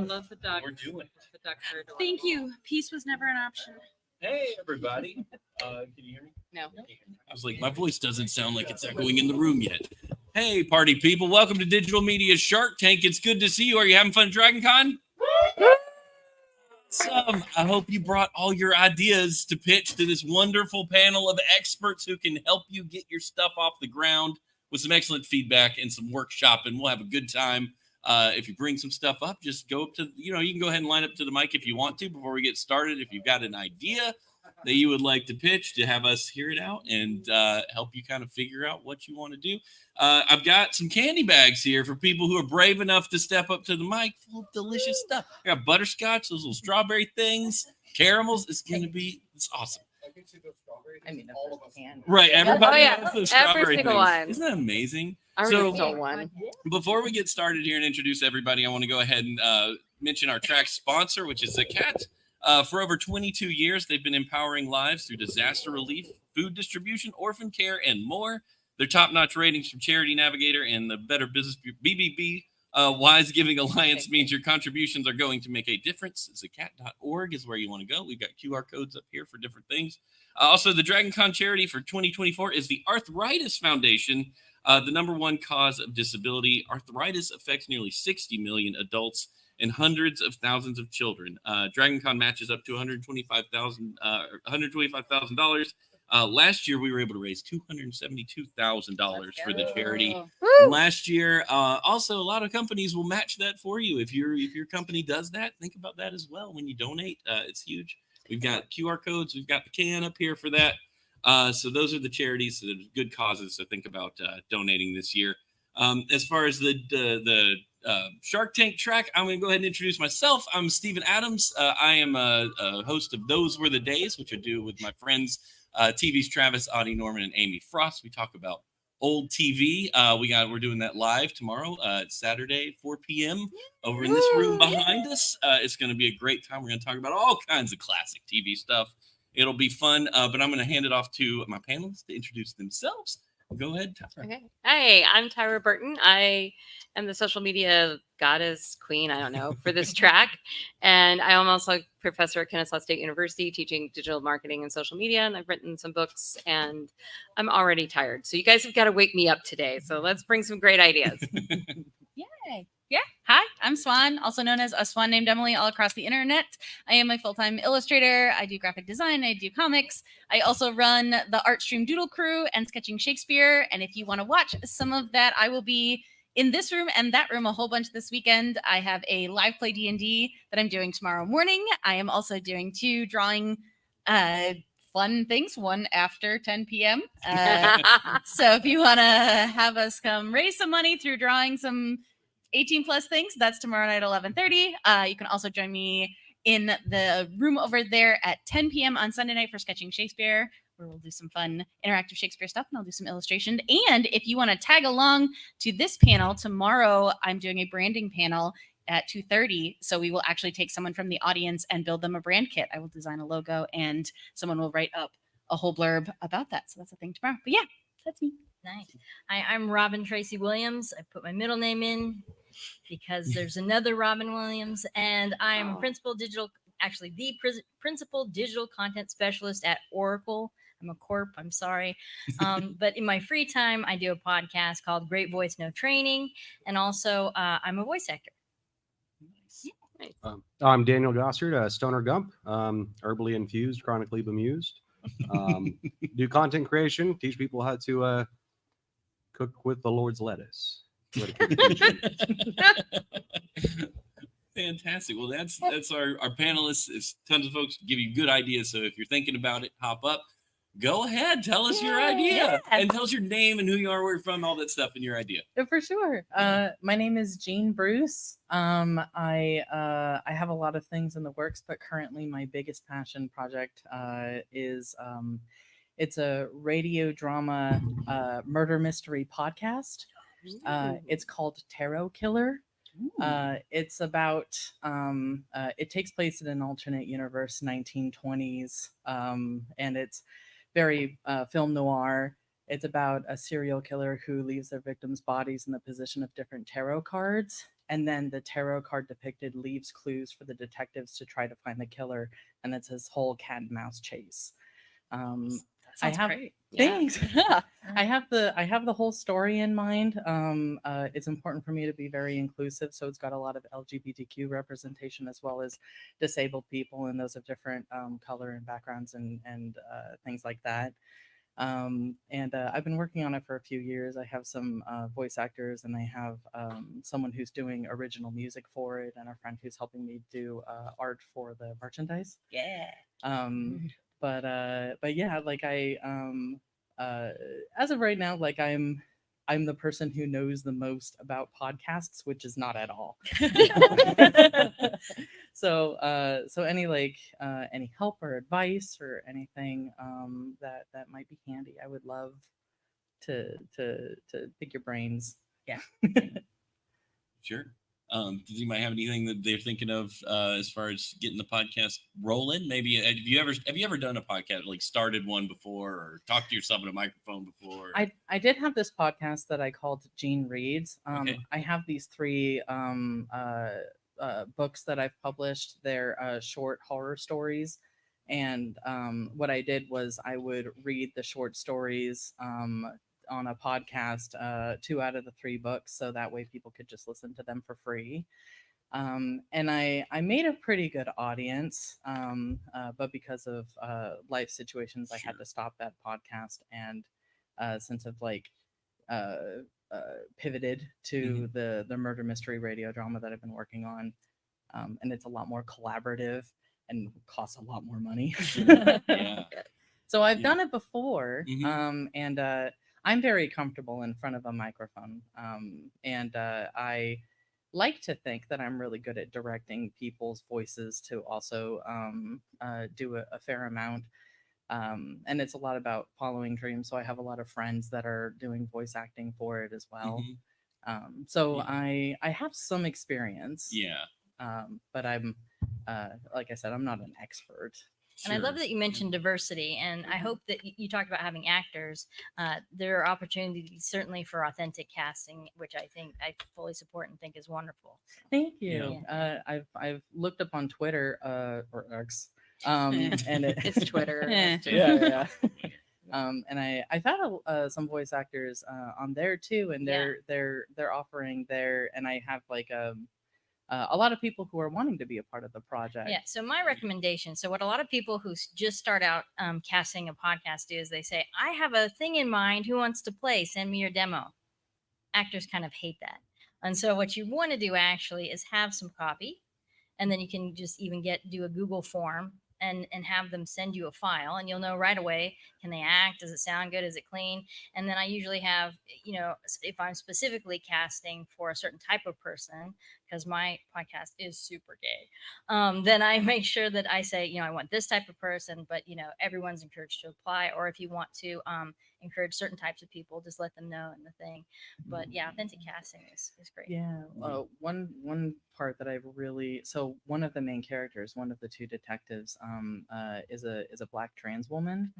love the ducks. We're doing it. The ducks are adorable. Thank you. Peace was never an option. Hey, everybody. Can you hear me? No. I was like, my voice doesn't sound like it's echoing in the room yet. Hey, party people. Welcome to Digital Media Shark Tank. It's good to see you. Are you having fun at Dragon Con? Awesome. I hope you brought all your ideas to pitch to this wonderful panel of experts who can help you get your stuff off the ground with some excellent feedback and some workshop, and we'll have a good time. If you bring some stuff up, just go up to, you can go ahead and line up to the mic if you want to before we get started. If you've got an idea that you would like to pitch to have us hear it out and help you kind of figure out what you want to do. I've got some candy bags here for people who are brave enough to step up to the mic full of delicious stuff. I got butterscotch, those little strawberry things, caramels. It's awesome. I mean, all of us can. Right, everybody has those Every strawberry single things. one. Isn't that amazing? I So- already stole one. Before we get started here and introduce everybody, I want to go ahead and mention our track sponsor, which is Zakat. For over 22 years, they've been empowering lives through disaster relief, food distribution, orphan care, and more. Their top-notch ratings from Charity Navigator and the Better Business BBB Wise Giving Alliance means your contributions are going to make a difference. Zakat.org is where you want to go. We've got QR codes up here for different things. Also, the Dragon Con charity for 2024 is the Arthritis Foundation. The number one cause of disability. Arthritis affects nearly 60 million adults and hundreds of thousands of children. Dragon Con matches up to $125,000. Last year, we were able to raise $272,000 for the charity. Woo! Last year, also a lot of companies will match that for you. If your company does that, think about that as well when you donate. It's huge. We've got QR codes. We've got the can up here for that. So those are the charities, so there's good causes to think about donating this year. As far as the Shark Tank track, I'm going to go ahead and introduce myself. I'm Steven Adams. I am a host of Those Were the Days, which I do with my friends TV's Travis, Audie Norman, and Amy Frost. We talk about old TV. We're doing that live tomorrow. It's Saturday, 4 p.m. over in this room behind us. It's going to be a great time. We're going to talk about all kinds of classic TV stuff. It'll be fun, but I'm going to hand it off to my panelists to introduce themselves. Go ahead, Tyra. Okay. Hey, I'm Tyra Burton. I am the social media goddess, queen, I don't know, for this track. And I am also a professor at Kennesaw State University teaching digital marketing and social media. And I've written some books and I'm already tired. So you guys have got to wake me up today. So let's bring some great ideas. Yay. Yeah. Hi, I'm Swan, also known as a Swan named Emily all across the internet. I am a full-time illustrator. I do graphic design. I do comics. I also run the Artstream Doodle Crew and Sketching Shakespeare. And if you want to watch some of that, I will be in this room and that room a whole bunch this weekend. I have a live play D&D that I'm doing tomorrow morning. I am also doing 2 drawing fun things, one after 10 p.m. So if you want to have us come raise some money through drawing some 18 plus things, that's tomorrow night, 11:30. You can also join me in the room over there at 10 p.m. on Sunday night for Sketching Shakespeare, where we'll do some fun interactive Shakespeare stuff and I'll do some illustration. And if you want to tag along to this panel, tomorrow I'm doing a branding panel at 2:30. So we will actually take someone from the audience and build them a brand kit. I will design a logo and someone will write up a whole blurb about that. So that's a thing tomorrow. But yeah, that's me. Nice. I'm Robin Tracy Williams. I put my middle name in because there's another Robin Williams, and I'm a principal digital content specialist at Oracle. I'm a corp. I'm sorry. But in my free time, I do a podcast called Great Voice, No Training. And also I'm a voice actor. I'm Daniel Gossard, Stoner Gump, herbally infused, chronically bemused. Do content creation, teach people how to cook with the Lord's lettuce. Fantastic. Well, that's our panelists. It's tons of folks give you good ideas. So if you're thinking about it, hop up. Go ahead. Tell us your idea and tell us your name and who you are, where you're from, all that stuff in your idea. For sure. My name is Jean Bruce. I have a lot of things in the works, but currently my biggest passion project is it's a radio drama murder mystery podcast. It's called Tarot Killer. It's about it takes place in an alternate universe, 1920s, and it's very film noir. It's about a serial killer who leaves their victims' bodies in the position of different tarot cards, and then the tarot card depicted leaves clues for the detectives to try to find the killer, and it's his whole cat and mouse chase. That I sounds have great. Thanks. I have the whole story in mind. It's important for me to be very inclusive, so it's got a lot of LGBTQ representation as well as disabled people and those of different color and backgrounds and things like that. I've been working on it for a few years. I have some voice actors, and I have someone who's doing original music for it, and a friend who's helping me do art for the merchandise. Yeah. But yeah, like as of right now, like I'm the person who knows the most about podcasts, which is not at all. So any help or advice or anything that might be handy, I would love to pick your brains. Yeah. Sure. Does anybody have anything that they're thinking of as far as getting the podcast rolling? Maybe have you ever done a podcast, like started one before, or talked to yourself in a microphone before? I did have this podcast that I called Gene Reads. Okay. I have these three books that I've published. They're short horror stories. And what I did was I would read the short stories on a podcast, 2 out of the 3 books, so that way people could just listen to them for free. And I made a pretty good audience, but because of life situations, I had to stop that podcast, and since I've pivoted to the murder mystery radio drama that I've been working on, and it's a lot more collaborative and costs a lot more money. Yeah. So I've Yeah. done it before, Mhm. and I'm very comfortable in front of a microphone, and I like to think that I'm really good at directing people's voices to also do a fair amount. And it's a lot about following dreams. So I have a lot of friends that are doing voice acting for it as well. So Yeah. I have some experience. Yeah. But I'm like I said, I'm not an expert. And I love Sure. that you mentioned diversity, and I hope that you talked about having actors. There are opportunities certainly for authentic casting, which I think I fully support and think is wonderful. Thank you. I've looked up on Twitter or X, and It's Twitter. Eh. yeah. And I've had some voice actors on there too, and Yeah. they're offering there, and I have a lot of people who are wanting to be a part of the project. Yeah. So my recommendation. So what a lot of people who just start out casting a podcast do is they say, "I have a thing in mind. Who wants to play? Send me your demo." Actors kind of hate that, and so what you want to do actually is have some copy, and then you can just even do a Google form and have them send you a file, and you'll know right away, can they act, does it sound good, is it clean? And then I usually have, if I'm specifically casting for a certain type of person, because my podcast is super gay, then I make sure that I say, I want this type of person, but everyone's encouraged to apply. Or if you want to encourage certain types of people, just let them know in the thing. But yeah, authentic casting is great. Yeah. One part that I've really one of the main characters, one of the 2 detectives, is a Black trans woman,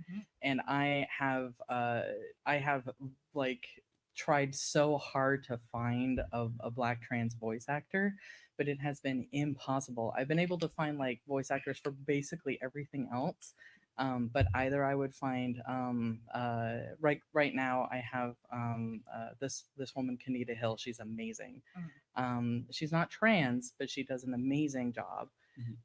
and I have tried so hard to find a Black trans voice actor, but it has been impossible. I've been able to find voice actors for basically everything else. But either I would find right now I have this woman, Kanita Hill. She's amazing. She's not trans, but she does an amazing job.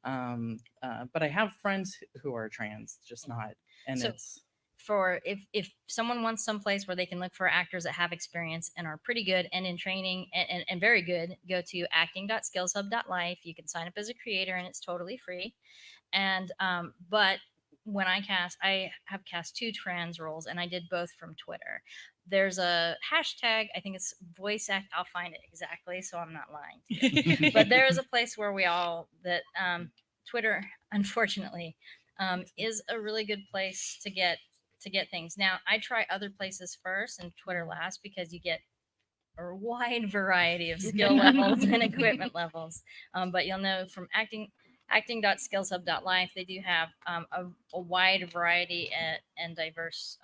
But I have friends who are trans, just not. And So- it's For if someone wants someplace where they can look for actors that have experience and are pretty good and in training and very good, go to acting.skillshub.life. You can sign up as a creator and it's totally free. And but when I have cast 2 trans roles, and I did both from Twitter. There's a hashtag, I think it's voice act. I'll find it exactly, so I'm not lying to you. But there is a place where Twitter, unfortunately, is a really good place to get things. Now, I try other places first and Twitter last, because you get a wide variety of skill levels and equipment levels. But you'll know from acting.skillshub.life, they do have a wide variety and diverse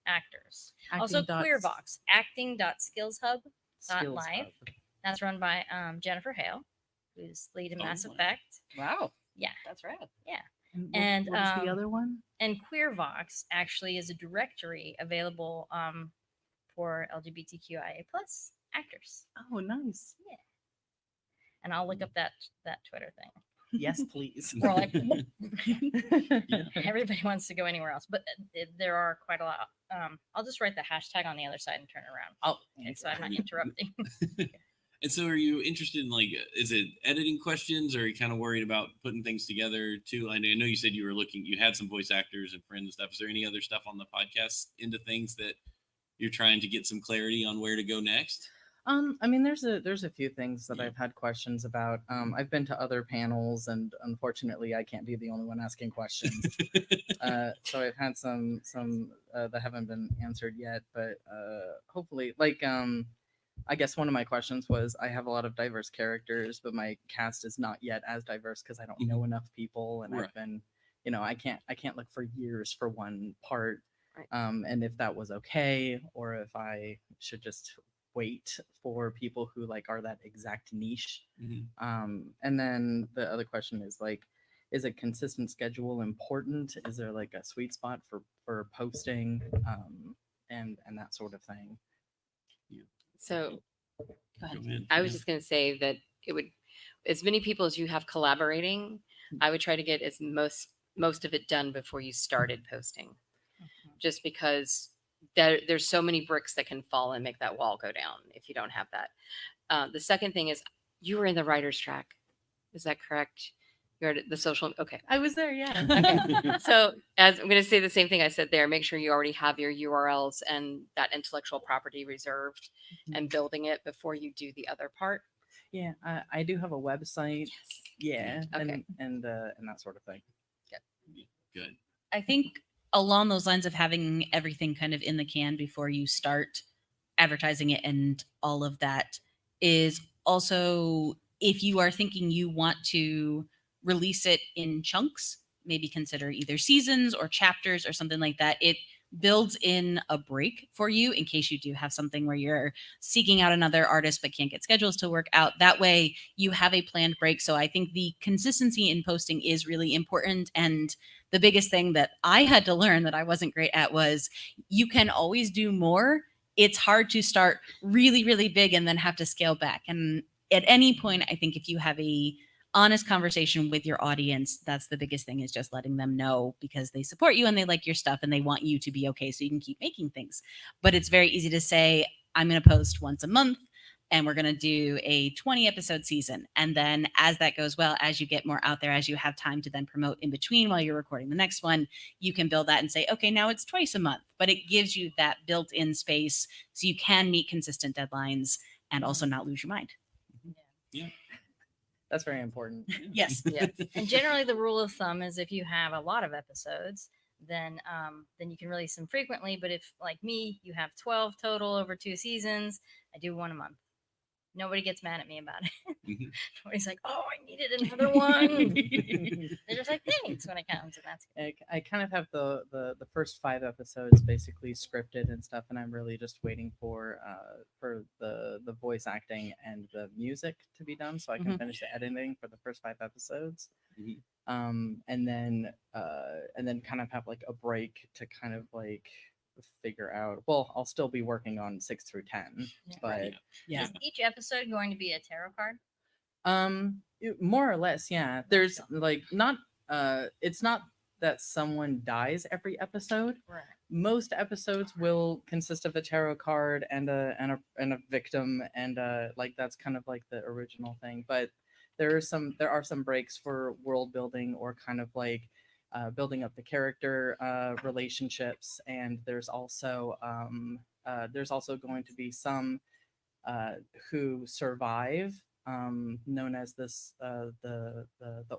actors. Also, Acting dot Queervox, acting.skillshub.life. Skills Hub. That's run by Jennifer Hale, who's lead in Oh, Mass wow. Effect. Wow. Yeah. That's rad. Yeah. And And, what was the um, other one? And QueerVox actually is a directory available for LGBTQIA plus actors. Oh, nice. And I'll look up that Twitter thing. Yes, please. We're like, Yeah. everybody wants to go anywhere else, but there are quite a lot. I'll just write the hashtag on the other side and turn it around. Oh, Okay, so I'm not interrupting. And so, are you interested in like, is it editing questions, or are you kind of worried about putting things together too? I know you said you were looking, you had some voice actors and friends and stuff. Is there any other stuff on the podcast into things that you're trying to get some clarity on where to go next? I mean, there's a few things that Yeah. I've had questions about. I've been to other panels, and unfortunately, I can't be the only one asking questions. So I've had some that haven't been answered yet, but hopefully, like I guess one of my questions was, I have a lot of diverse characters, but my cast is not yet as diverse because I don't know enough people, and Right. I've been, I can't look for years for one part. Right. And if that was okay, or if I should just wait for people who like are that exact niche. Mhm. And then the other question is like, is a consistent schedule important? Is there like a sweet spot for posting, and that sort of thing? So go ahead. Go ahead. I was Yeah. just going to say that it would, as many people as you have collaborating, I would try to get as most of it done before you started posting, just because there's so many bricks that can fall and make that wall go down if you don't have that. The second thing is, you were in the writer's track. Is that correct? You're at the social. Okay. I was there, yeah. Okay. So as I'm going to say the same thing I said there, make sure you already have your URLs and that intellectual property reserved and building it before you do the other part. Yeah, I do have a website. Yes. Yeah, Okay. and that sort of thing. Good. I think along those lines of having everything kind of in the can before you start advertising it and all of that is also, if you are thinking you want to release it in chunks, maybe consider either seasons or chapters or something like that. It builds in a break for you in case you do have something where you're seeking out another artist but can't get schedules to work out. That way you have a planned break. So I think the consistency in posting is really important. And the biggest thing that I had to learn that I wasn't great at was, you can always do more. It's hard to start really, really big and then have to scale back. And at any point, I think if you have a honest conversation with your audience, that's the biggest thing, is just letting them know, because they support you and they like your stuff and they want you to be okay so you can keep making things. But it's very easy to say, I'm going to post once a month and we're going to do a 20 episode season. And then as that goes well, as you get more out there, as you have time to then promote in between while you're recording the next one, you can build that and say, okay, now it's twice a month. But it gives you that built-in space so you can meet consistent deadlines and also not lose your mind. Yeah. That's very important. Yes. Yes. And generally, the rule of thumb is if you have a lot of episodes, then you can release them frequently. But if, like me, you have 12 total over 2 seasons, I do one a month. Nobody gets mad at me about it. Mhm. Nobody's like, "Oh, I needed another one." They're just like, "Thanks" when it comes, and that's good. I kind of have the first 5 episodes basically scripted and stuff, and I'm really just waiting for the voice acting and the music to be done, so I can Mhm. finish the editing for the first 5 episodes. Mhm. And then kind of have like a break to kind of like figure out. Well, I'll still be working on 6 through 10, Yeah. but Yeah. Is each episode going to be a tarot card? more or less, yeah. There's like not it's not that someone dies every episode. Right. Most episodes will consist of a tarot card and a victim, and like that's kind of like the original thing. But there are some breaks for world building, or kind of like building up the character relationships, and there's also going to be some who survive, known as the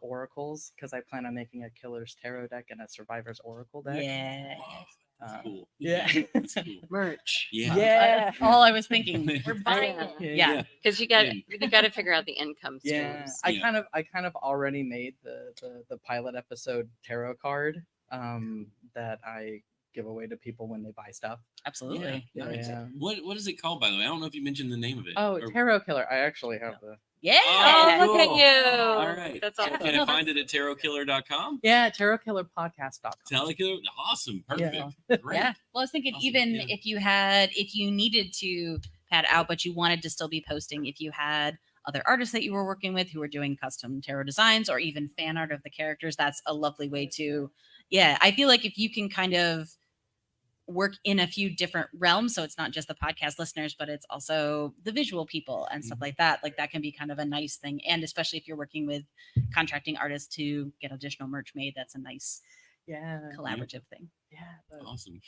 oracles, because I plan on making a killer's tarot deck and a survivor's oracle deck. Yeah. Wow, Uh, that's cool. yeah. That's cool. Merch. Yeah. Yeah. All I was thinking. We're buying Yeah. it. Yeah. Because you got to figure out the income Yeah, streams. I Yeah. kind of already made the pilot episode tarot card that I give away to people when they buy stuff. Absolutely. Yeah, nice. Yeah. What is it called, by the way? I don't know if you mentioned the name of it. Oh, Or- Tarot Killer. I actually have the. Yeah. Oh, look at cool. you. All right. That's Can awesome. I find it at tarotkiller.com? Yeah, tarotkillerpodcast.com. Telekiller? Awesome. Perfect. Yeah. Great. Yeah. Well, I was thinking Awesome, even yeah. if you needed to pad out, but you wanted to still be posting, if you had other artists that you were working with who were doing custom tarot designs or even fan art of the characters, that's a lovely way to, yeah. I feel like if you can kind of work in a few different realms, so it's not just the podcast listeners, but it's also the visual people and stuff like that can be kind of a nice thing. And especially if you're working with contracting artists to get additional merch made, that's a nice Yeah. collaborative thing. Yeah. but- Awesome.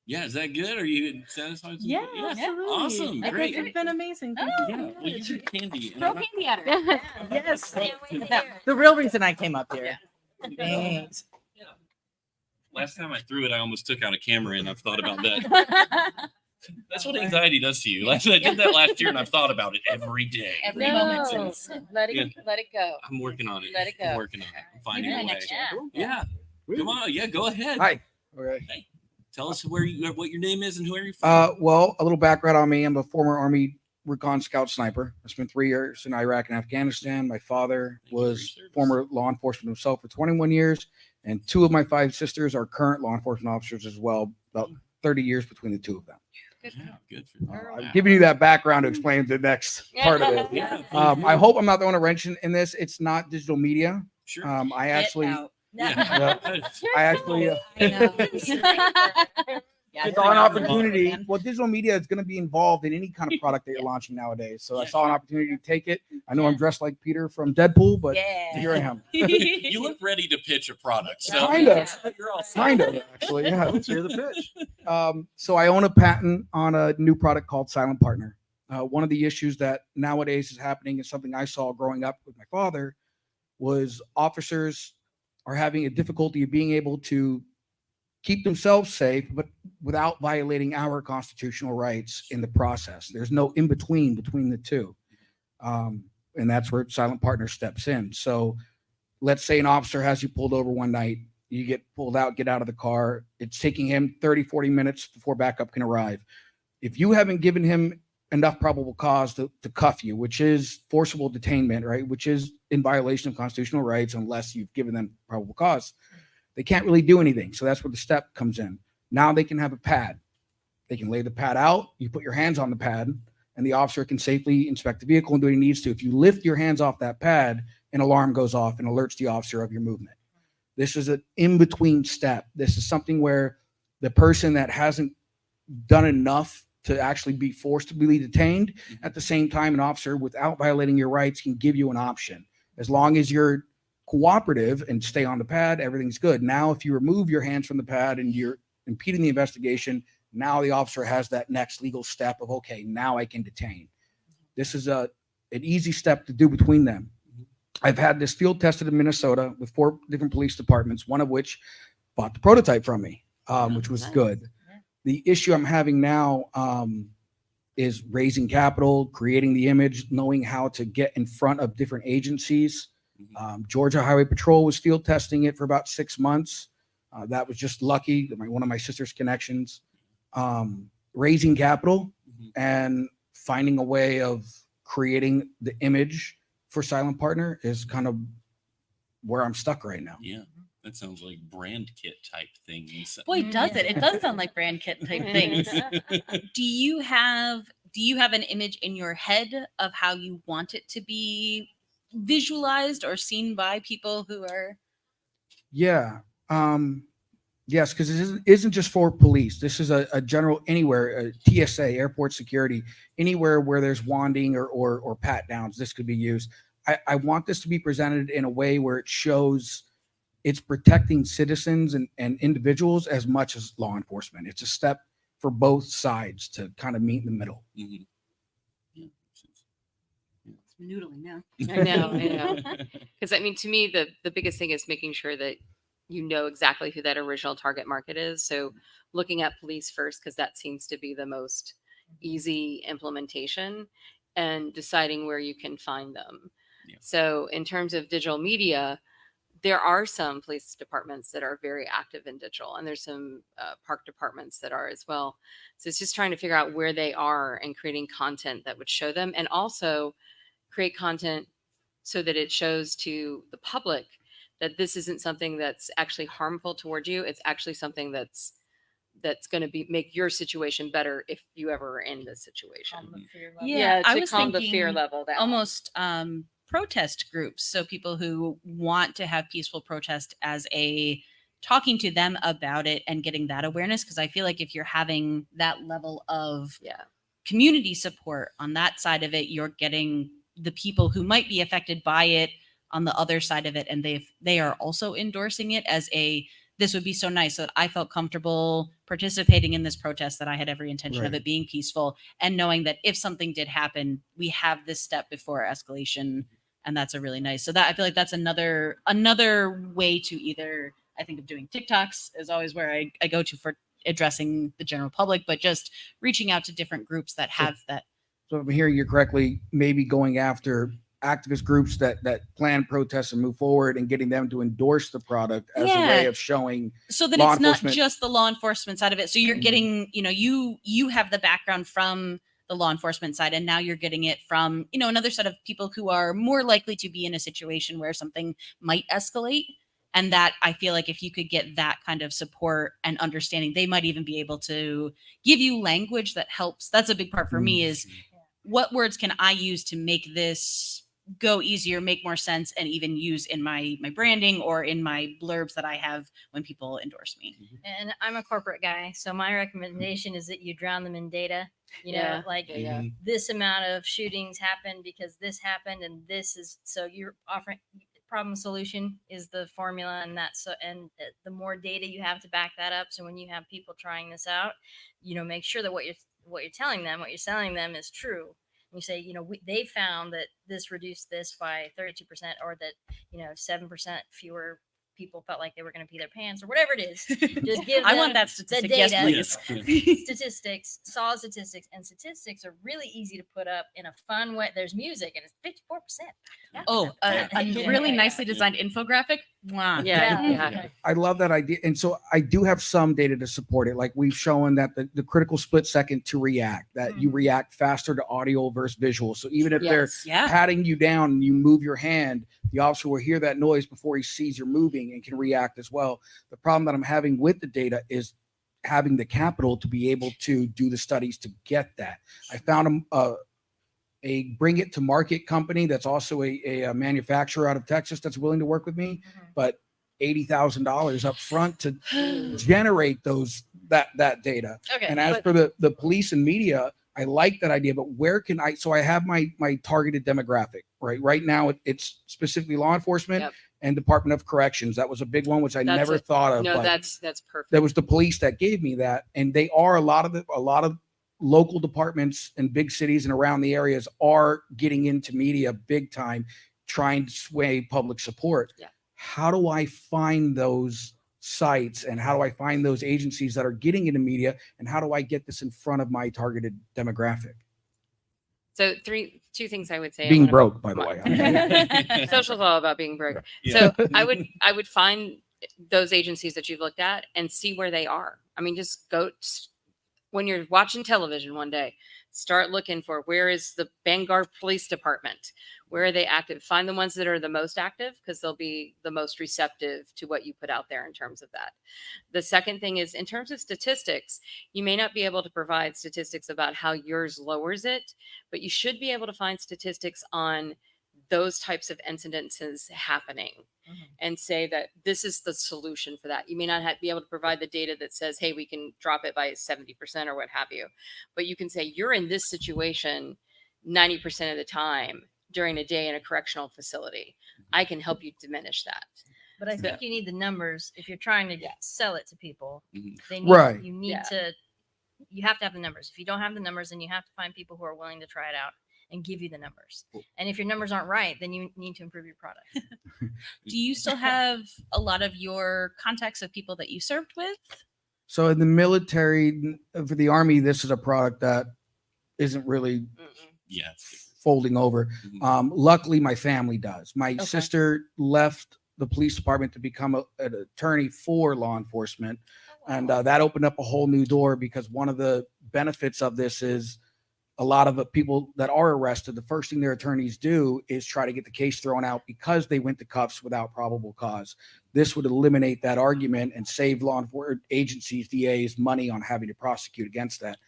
Yeah, is that good? Are you satisfied? with Yeah, it? absolutely. Awesome. I Great. think it's been amazing. Thank Oh, you Yeah. so Well, you much. get candy. and Throw I'm not- candy at her. Yes. Can't wait to That- hear it. the real reason I came up here. Thanks. Last time I threw it, I almost took out a camera, and I've thought about that. That's what anxiety does to you. I did that last year, and I've thought about it every day. Every moment since. Let Yeah. let it go. I'm working on it. Let it I'm go. working on it. I'm finding Yeah, a way. next year. Yeah. Come on. Yeah, go ahead. Hi. Okay. Tell us what your name is and who are you from. Well, a little background on me. I'm a former Army Recon Scout Sniper. I spent 3 years in Iraq and Afghanistan. My father Thank you for your was service. former law enforcement himself for 21 years, and 2 of my 5 sisters are current law enforcement officers as well. About 30 years between the 2 of them. Yeah, good for you. I'm giving you that background to explain the next part of it. Yeah. I hope I'm not throwing a wrench in this. It's not digital media. Sure. I actually, Yeah. I actually. Yeah, It's an opportunity. Well, digital media is going to be involved in any kind of product that you're launching nowadays. So I Yeah. saw an opportunity to take it. I know I'm dressed like Peter from Deadpool, but Yeah. here I am. You look ready to pitch a product. So Kinda. You're all set. Kind of, actually. Yeah. Let's hear the pitch. So I own a patent on a new product called Silent Partner. One of the issues that nowadays is happening is something I saw growing up with my father was officers are having a difficulty of being able to keep themselves safe, but without violating our constitutional rights in the process. There's no in between the two. And that's where Silent Partner steps in. So let's say an officer has you pulled over one night, you get pulled out, get out of the car. It's taking him 30, 40 minutes before backup can arrive. If you haven't given him enough probable cause to cuff you, which is forcible detainment, right? Which is in violation of constitutional rights unless you've given them probable cause. They can't really do anything. So that's where the step comes in. Now they can have a pad. They can lay the pad out. You put your hands on the pad and the officer can safely inspect the vehicle and do what he needs to. If you lift your hands off that pad, an alarm goes off and alerts the officer of your movement. This is an in-between step. This is something where the person that hasn't done enough to actually be forced to be detained, at the same time, an officer, without violating your rights, can give you an option. As long as you're cooperative and stay on the pad, everything's good. Now, if you remove your hands from the pad and you're impeding the investigation, now the officer has that next legal step of, okay, now I can detain. This is an easy step to do between them. I've had this field tested in Minnesota with 4 different police departments, one of which bought the prototype from me, which was Nice. good. The issue I'm having now is raising capital, creating the image, knowing how to get in front of different agencies. Georgia Highway Patrol was field testing it for about 6 months. That was just lucky. One of my sister's connections. Raising capital and finding a way of creating the image for Silent Partner is kind of where I'm stuck right now. Yeah. That sounds like brand kit type things. Boy, does it. It does sound like brand kit type things. Do you have an image in your head of how you want it to be visualized or seen by people who are Yeah. Yes, because it isn't just for police. This is a general anywhere, TSA, airport security, anywhere where there's wanding or pat downs, this could be used. I want this to be presented in a way where it shows it's protecting citizens and individuals as much as law enforcement. It's a step for both sides to kind of meet in the middle. Mhm. Yeah. it's noodling now? I know. Because I mean, to me, the biggest thing is making sure that you know exactly who that original target market is. So looking at police first, because that seems to be the most easy implementation, and deciding where you can find them. Yeah. So in terms of digital media, there are some police departments that are very active in digital, and there's some park departments that are as well. So it's just trying to figure out where they are and creating content that would show them, and also create content so that it shows to the public that this isn't something that's actually harmful towards you. It's actually something that's going to be make your situation better if you ever are in this situation. Yeah, I to was calm the fear thinking level down. almost protest groups. So people who want to have peaceful protest as a talking to them about it and getting that awareness. Because I feel like if you're having that level of Yeah. community support on that side of it, you're getting the people who might be affected by it on the other side of it, and they are also endorsing it as a this would be so nice that I felt comfortable participating in this protest, that I had every intention of Right. it being peaceful, and knowing that if something did happen, we have this step before escalation. And that's a really nice. So that I feel like that's another way to either, I think of doing TikToks is always where I go to for addressing the general public, but just reaching out to different groups that have that. So if I'm hearing you correctly, maybe going after activist groups that plan protests and move forward and getting them to endorse the product as a way Yeah. of showing So that law it's not enforcement. just the law enforcement side of it. So you're Mhm. getting, you have the background from the law enforcement side, and now you're getting it from, another set of people who are more likely to be in a situation where something might escalate. And that I feel like if you could get that kind of support and understanding, they might even be able to give you language that helps. That's a big part for me is what words can I use to make this go easier, make more sense, and even use in my branding or in my blurbs that I have when people endorse me. And I'm a corporate guy, so my recommendation is that you drown them in data. Yeah. Like Yeah. this amount of shootings happened because this happened, and this is so you're offering problem solution is the formula, and the more data you have to back that up. So when you have people trying this out, make sure that what you're telling them, what you're selling them is true. You say, they found that this reduced this by 32%, or that, 7% fewer people felt like they were going to pee their pants, or whatever it is. Just give I them want that the statistic. data, Yes, please. statistics, solid statistics, and statistics are really easy to put up in a fun way. There's music, and it's 54%. Oh, a really nicely designed infographic. Wow. Yeah. I love that idea. And so I do have some data to support it. Like we've shown that the critical split second to react, that you react faster to audio versus visual. So even if they're Yeah. patting you down and you move your hand, the officer will hear that noise before he sees you're moving and can react as well. The problem that I'm having with the data is having the capital to be able to do the studies to get that. I found a bring it to market company that's also a manufacturer out of Texas that's willing to work with me, but $80,000 up front to generate that data. Okay. And as for the police and media, I like that idea, but where can so I have my targeted demographic, right? Right now it's specifically law enforement Yep. and Department of Corrections. That was a big one, which I That's never it. thought of. No, but that's perfect. there was the police that gave me that. And they are a lot of local departments in big cities and around the areas are getting into media big time, trying to sway public support. Yeah. How do I find those sites, and how do I find those agencies that are getting into media, and how do I get this in front of my targeted demographic? So two things I would say. I Being wanna- broke, by the way. Social's all about being broke. Yeah. So I would find those agencies that you've looked at and see where they are. I mean, just go when you're watching television one day, start looking for where is the Bangor Police Department? Where are they active? Find the ones that are the most active, because they'll be the most receptive to what you put out there in terms of that. The second thing is in terms of statistics, you may not be able to provide statistics about how yours lowers it, but you should be able to find statistics on those types of incidences happening and say that this is the solution for that. You may not be able to provide the data that says, hey, we can drop it by 70% or what have you, but you can say you're in this situation 90% of the time during a day in a correctional facility. I can help you diminish that. But I think you need the numbers if you're trying to sell it to people. Mhm. They need, Right. You need Yeah. you have to have the numbers. If you don't have the numbers, then you have to find people who are willing to try it out and give you the numbers. And if your numbers aren't right, then you need to improve your product. Do you still have a lot of your contacts of people that you served with? So in the military, for the Army, this is a product that isn't really Yeah. folding over. Mhm. Luckily, my family does. My sister left the police department to become an attorney for law enforcement. And that opened up a whole new door, because one of the benefits of this is a lot of the people that are arrested, the first thing their attorneys do is try to get the case thrown out because they went to cuffs without probable cause. This would eliminate that argument and save law enforcement agencies, DAs, money on having to prosecute against that.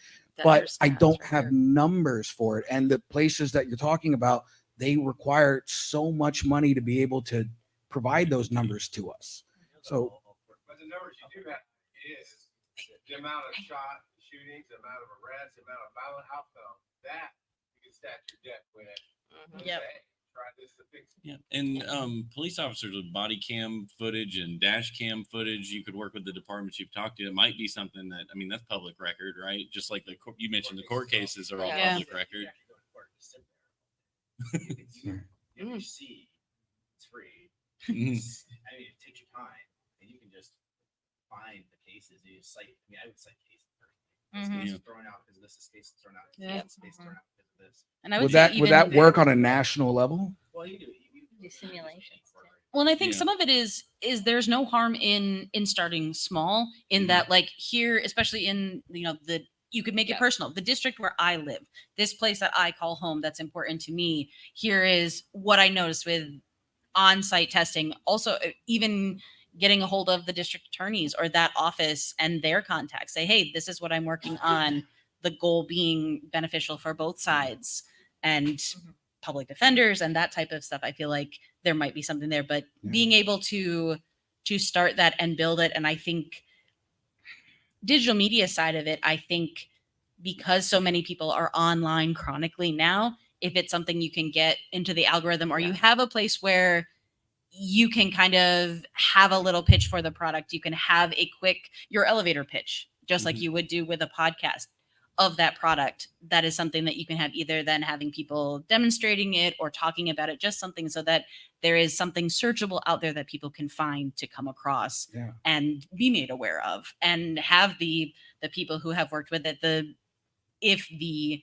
But I don't have numbers for it. And the places that you're talking about, they require so much money to be able to provide those numbers to us. So, but the numbers you do have is the amount of shootings, the amount of arrests, the amount of violent outcomes. That you can stack your deck with. Yep. Say, try this to fix it. Yeah, and police officers with body cam footage and dash cam footage, you could work with the departments you've talked to. It might be something that, I mean, that's public record, right? Just like you mentioned, the court cases are all Yeah. public record. You see, it's free. Mhm. I mean, it takes your time, and you can just find the cases. You cite. I mean, I would cite cases. This Mhm. case Yeah. is thrown out because this is case is thrown out. Yeah. This case is thrown out because of this. And I would say that even work on a national level? Well, you do. Do simulations. Well, and I think Yeah. some of it is there's no harm in starting small, in that, like, here, especially in, you know, you could make it Yeah. personal. The district where I live, this place that I call home, that's important to me. Here is what I noticed with on-site testing. Also, even getting a hold of the district attorneys or that office and their contacts. Say, hey, this is what I'm working on. The goal being beneficial for both sides, and public defenders and that type of stuff. I feel like there might be something there, but Yeah. being able to start that and build it. And I think digital media side of it, I think because so many people are online chronically now, if it's something you can get into the algorithm, or you have a place where you can kind of have a little pitch for the product, you can have your elevator pitch, just like Mhm. you would do with a podcast of that product. That is something that you can have, either then having people demonstrating it or talking about it, just something so that there is something searchable out there that people can find to come across Yeah. and be made aware of, and have the people who have worked with it, if the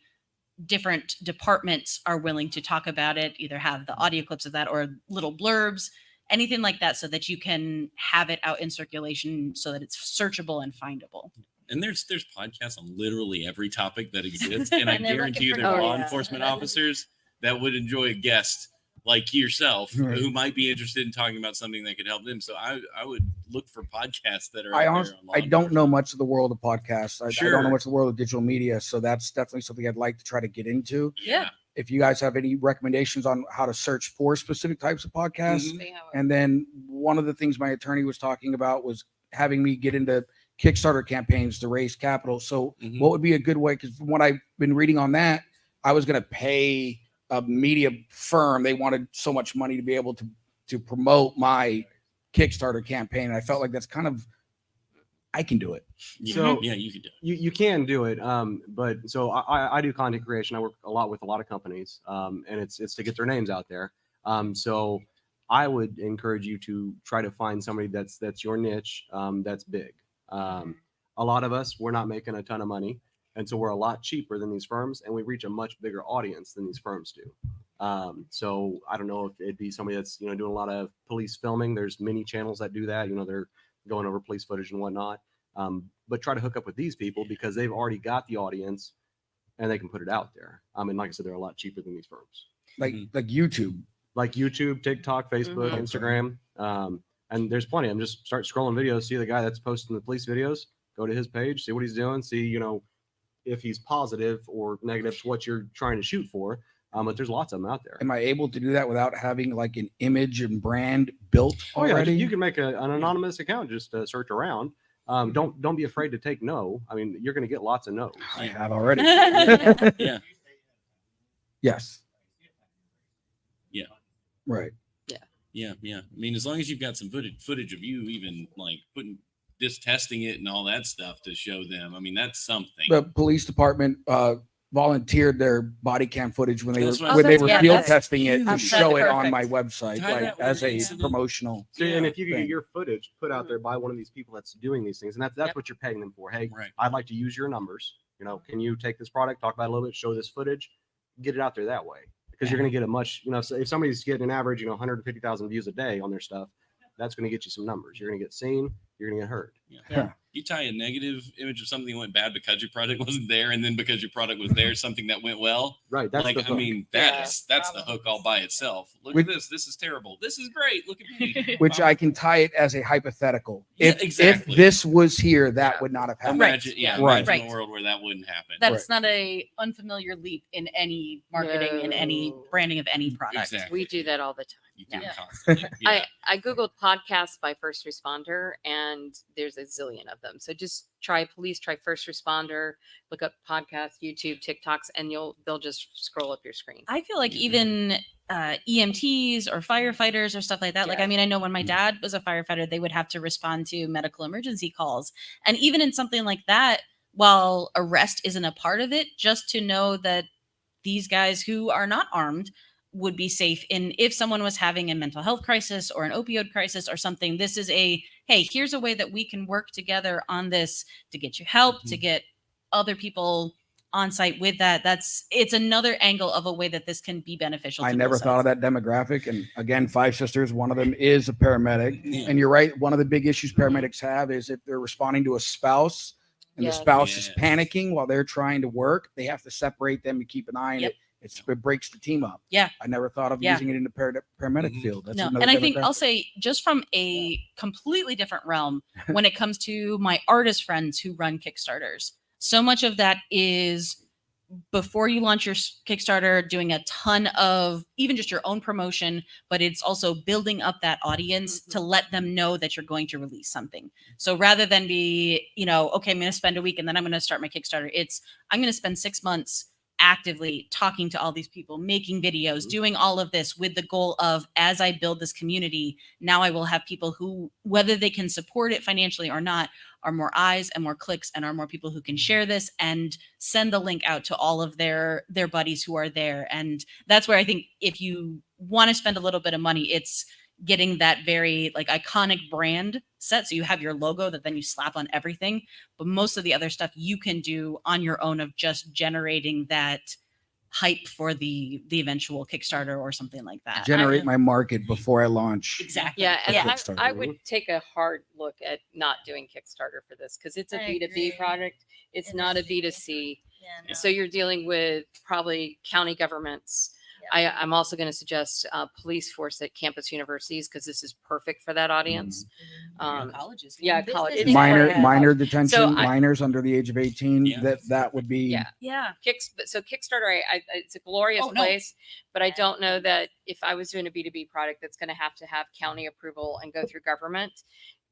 different departments are willing to talk about it, either have the audio clips of that or little blurbs, anything like that, so that you can have it out in circulation so that it's searchable and findable. And there's podcasts on literally every topic that exists, and I And they're guarantee you looking there for are law Oh, yeah. enforcement officers that would enjoy a guest like yourself Right. who might be interested in talking about something that could help them. So I would look for podcasts that are I out honestly, there on law I don't know enforcement. much of the world of podcasts. I don't Sure. know much of the world of digital media. So that's definitely something I'd like to try to get into. Yeah. If you guys have any recommendations on how to search for specific types of podcasts. Mhm. They have And then one of the things my attorney was talking about was having me get into Kickstarter campaigns to raise capital. So Mhm. what would be a good way? Because from what I've been reading on that, I was going to pay a media firm. They wanted so much money to be able to promote my Kickstarter campaign. And I felt like that's kind of, I can do it. Yeah, So- yeah, you could do it. You can do it, but so I do content creation. I work a lot with a lot of companies, and it's to get their names out there. So I would encourage you to try to find somebody that's your niche, that's big. A lot of us, we're not making a ton of money, and so we're a lot cheaper than these firms, and we reach a much bigger audience than these firms do. So I don't know if it'd be somebody that's doing a lot of police filming. There's many channels that do that. They're going over police footage and whatnot. But try to hook up with these people because they've already got the audience and they can put it out there. And like I said, they're a lot cheaper than these firms. Like Mhm. like YouTube. Like YouTube, TikTok, Facebook, Mhm. Instagram. And there's plenty. I'm just start scrolling videos, see the guy that's posting the police videos, go to his page, see what he's doing, see, if he's positive or negative to what you're trying to shoot for. But there's lots of them out there. Am I able to do that without having like an image and brand built Oh yeah, already? you can make an anonymous account, just search around. Don't be afraid to take no. I mean, you're going to get lots of no's. I have already. Yeah. Yes. Yeah. Right. Yeah, yeah. I mean, as long as you've got some footage of you even like just testing it and all that stuff to show them. I mean, that's something. The police department volunteered their body cam footage when they That's were what when I they was were saying. field That's testing it to huge. show it That's on my perfect. website, Tie like that with as a incident. promotional. So, and if you could thing. get your footage put out there by one of these people that's doing these things, and that's Yep. what you're paying them for. Hey, Right. I'd like to use your numbers. Can you take this product, talk about it a little bit, show this footage, get it out there that way? Because you're going to get a much, so if somebody's getting an average, 150,000 views a day on their stuff, that's going to get you some numbers. You're going to get seen. You're going to get heard. Yeah. You tie a negative image of something that went bad because your product wasn't there, and then because your product was there, something that went well. Right. That's Like, the I hook. mean, that's the hook all by itself. Look at this. This is terrible. This is great. Look at me. Which I can tie it as a hypothetical. Yeah, If exactly. this was here, that Yeah. would not have happened. Imagine, yeah, Right. imagine Right. a world where that wouldn't happen. That's not a unfamiliar leap in any marketing, in any No. branding of any product. Exactly. We do that all the time. You do it Yeah. constantly. Yeah. I Googled podcasts by first responder and there's a zillion of them. So just try police, try first responder, look up podcasts, YouTube, TikToks, and they'll just scroll up your screen. I feel like even EMTs or firefighters or stuff like that. Like, Yeah. I mean, I know when my dad was a firefighter, they would have to respond to medical emergency calls. And even in something like that, while arrest isn't a part of it, just to know that these guys who are not armed would be safe in if someone was having a mental health crisis or an opioid crisis or something. This is hey, here's a way that we can work together on this to get you help, to get other people on site with that. It's another angle of a way that this can be beneficial. I to never both thought of sides. that demographic. And again, Five Sisters, one of them is a paramedic. Yeah. And you're right. One of the big issues paramedics have is if they're responding to a spouse and Yes. the spouse is Yes. panicking while they're trying to work, they have to separate them and keep an eye on Yep. it. It breaks the team up. Yeah. I never thought of Yeah. using it in the paramedic Mhm. field. That's No, another and I think I'll demographic. say just from a completely different realm when it comes to my artist friends who run Kickstarters. So much of that is before you launch your Kickstarter, doing a ton of even just your own promotion, but it's also building up that audience to let them know that you're going to release something. So rather than be, okay, I'm going to spend a week and then I'm going to start my Kickstarter, I'm going to spend 6 months actively talking to all these people, making videos, doing all of this with the goal of, as I build this community, now I will have people who, whether they can support it financially or not, are more eyes and more clicks and are more people who can share this and send the link out to all of their buddies who are there. And that's where I think if you want to spend a little bit of money, it's getting that very like iconic brand set. So you have your logo that then you slap on everything, but most of the other stuff you can do on your own of just generating that hype for the eventual Kickstarter or something like that. Generate my market before I launch. Exactly. Yeah, and For I Kickstarter. would take a hard look at not doing Kickstarter for this because it's a I B2B agree. product. It's It not a is B2B. B2C. Yeah, no. So you're dealing with probably county governments. I'm also going to suggest police force at campus universities because this is perfect for that audience. Colleges. Yeah, Business college. is Minor Yeah. minor detention, So minors under the age of 18. Yeah. That would be Yeah. Yeah. So Kickstarter, it's a glorious Oh, no. place, but I don't know that if I was doing a B2B product that's going to have county approval and go through government,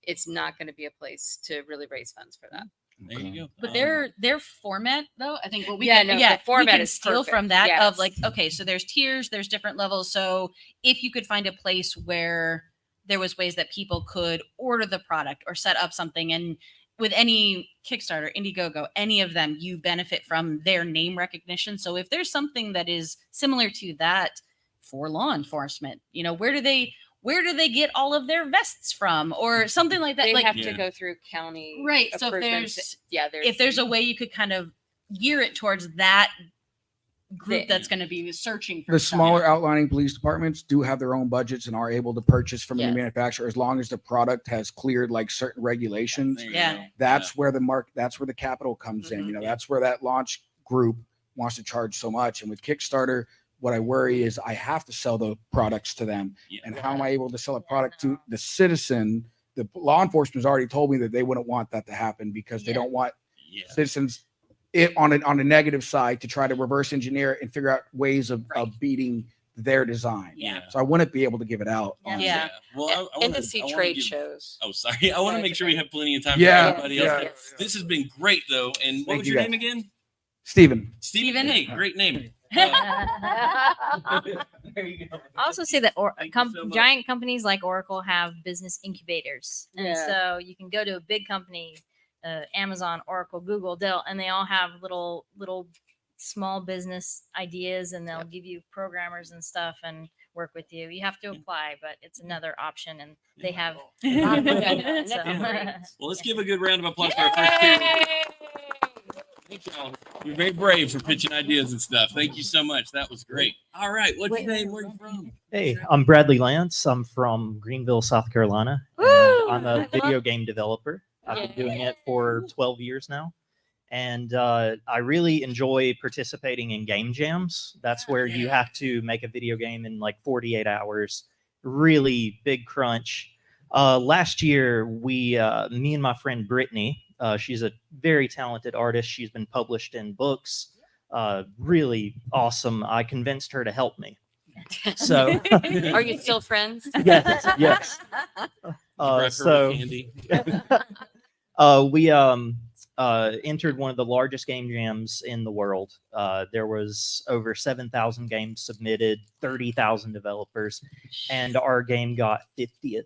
it's not going to be a place to really raise funds for that. There you go. But their format, though, I think what we Yeah, can, no, the we format can is steal perfect. from that of Yes. like, okay, so there's tiers, there's different levels. So if you could find a place where there was ways that people could order the product or set up something, and with any Kickstarter, Indiegogo, any of them, you benefit from their name recognition. So if there's something that is similar to that for law enforcement, where do they get all of their vests from or something like that? They Like have Yeah. to go through county. Right, so if approvals. there's- if there's a way you could kind of gear it towards that group The- that's going to be searching for the stuff. smaller outlining police departments do have their own budgets and are able to purchase from the Yes. manufacturer as long as the product has cleared like certain regulations. There you Yeah. go. That's where that's where the capital comes in. Mhm. That's where that launch group wants to charge so much. And with Kickstarter, what I worry is I have to sell the products to them. Yeah. And how am I able to sell a product to the citizen? The law enforcement has already told me that they wouldn't want that to happen because they Yeah. don't want Yeah. citizens on a negative side to try to reverse engineer it and figure out ways of beating their design. Yeah. So I wouldn't be able to give it out. Yeah. on Yeah. Well, I and wanna- to see I wanna trade give- shows. Oh, sorry. I want to No, make it's sure we okay. have plenty of time Yeah, for everybody else. yeah. This has been great, though. And what Thank was you, your guys. name again? Steven. Steven. Hey, great name. There you go. I also see that Thank you so much. giant companies like Oracle have business incubators, and Yeah. so you can go to a big company, Amazon, Oracle, Google, Dell, and they all have little small business ideas, and they'll give you programmers and stuff and work with you. You have to apply, but it's another option, and they have a lot of money. Yeah. So. Well, let's give a good round of applause for our first two. Thank y'all. You're very brave for pitching ideas and stuff. Thank you so much. That was great. All right. What's your name? Where are you from? Hey, I'm Bradley Lance. I'm from Greenville, South Carolina. And Woo! I'm I a love- video game developer. I've been doing it for 12 years now. And I really enjoy participating in game jams. That's where you have to make a video game in like 48 hours. Really big crunch. Last year, me and my friend Brittany, she's a very talented artist. She's been published in books. Really awesome. I convinced her to help me. So, Are you still friends? yes, yes. You brought her So candy. we entered one of the largest game jams in the world. There was over 7,000 games submitted, 30,000 developers, and our game got 50th.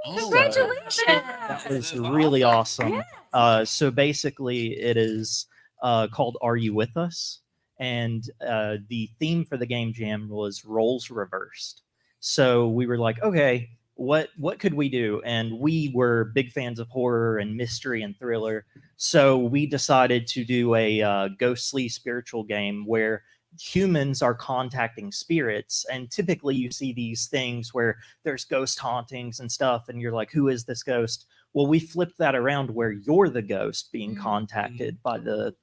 Oh, Congratulations! That was That's really awesome. awesome. So basically, it is called "Are You With Us?" And the theme for the game jam was roles reversed. So we were like, okay, what could we do? And we were big fans of horror and mystery and thriller. So we decided to do a ghostly spiritual game where humans are contacting spirits. And typically you see these things where there's ghost hauntings and stuff, and you're like, who is this ghost? Well, we flipped that around where you're the ghost being contacted by the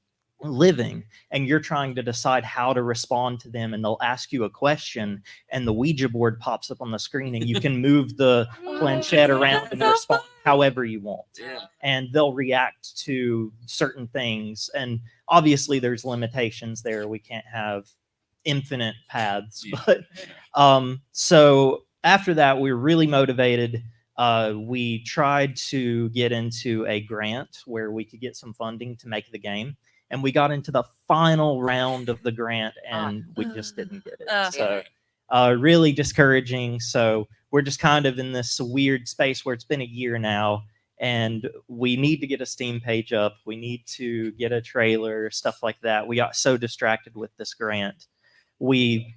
living, and you're trying to decide how to respond to them, and they'll ask you a question, and the Ouija board pops up on the screen, and you can move the planchette around and respond however you want. Yeah. And they'll react to certain things, and obviously there's limitations there. We can't have infinite paths. Yeah. But so after that, we were really motivated. We tried to get into a grant where we could get some funding to make the game, and we got into the final round of the grant, and we just didn't get it. So really discouraging. So we're just kind of in this weird space where it's been a year now, and we need to get a Steam page up. We need to get a trailer, stuff like that. We got so distracted with this grant. We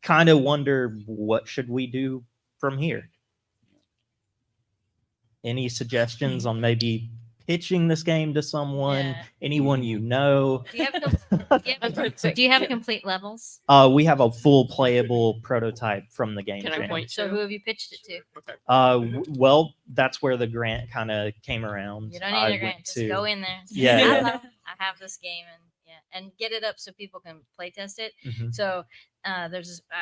kind of wonder, what should we do from here? Any suggestions on maybe pitching this game to someone, Yeah. anyone you know? Do you have complete levels? We have a full playable prototype from the game Can I jam. point So to? who have you pitched it to? Well, that's where the grant kind of came around. You don't need I a went grant. Just to- go in there. Yeah, I, yeah. I have this game and get it up so people can play test it. Mhm. So I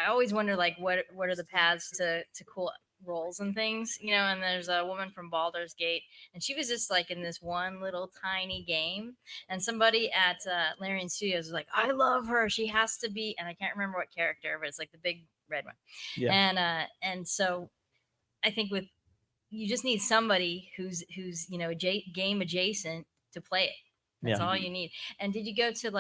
always wonder like what are the paths to cool roles and things, and there's a woman from Baldur's Gate, and she was just like in this one little tiny game, and somebody at Larian Studios was like, I love her, she has to be, and I can't remember what character, but it's like the big red one. Yeah. And so I think you just need somebody who's game adjacent to play it. That's Yeah. all you need. And did you go to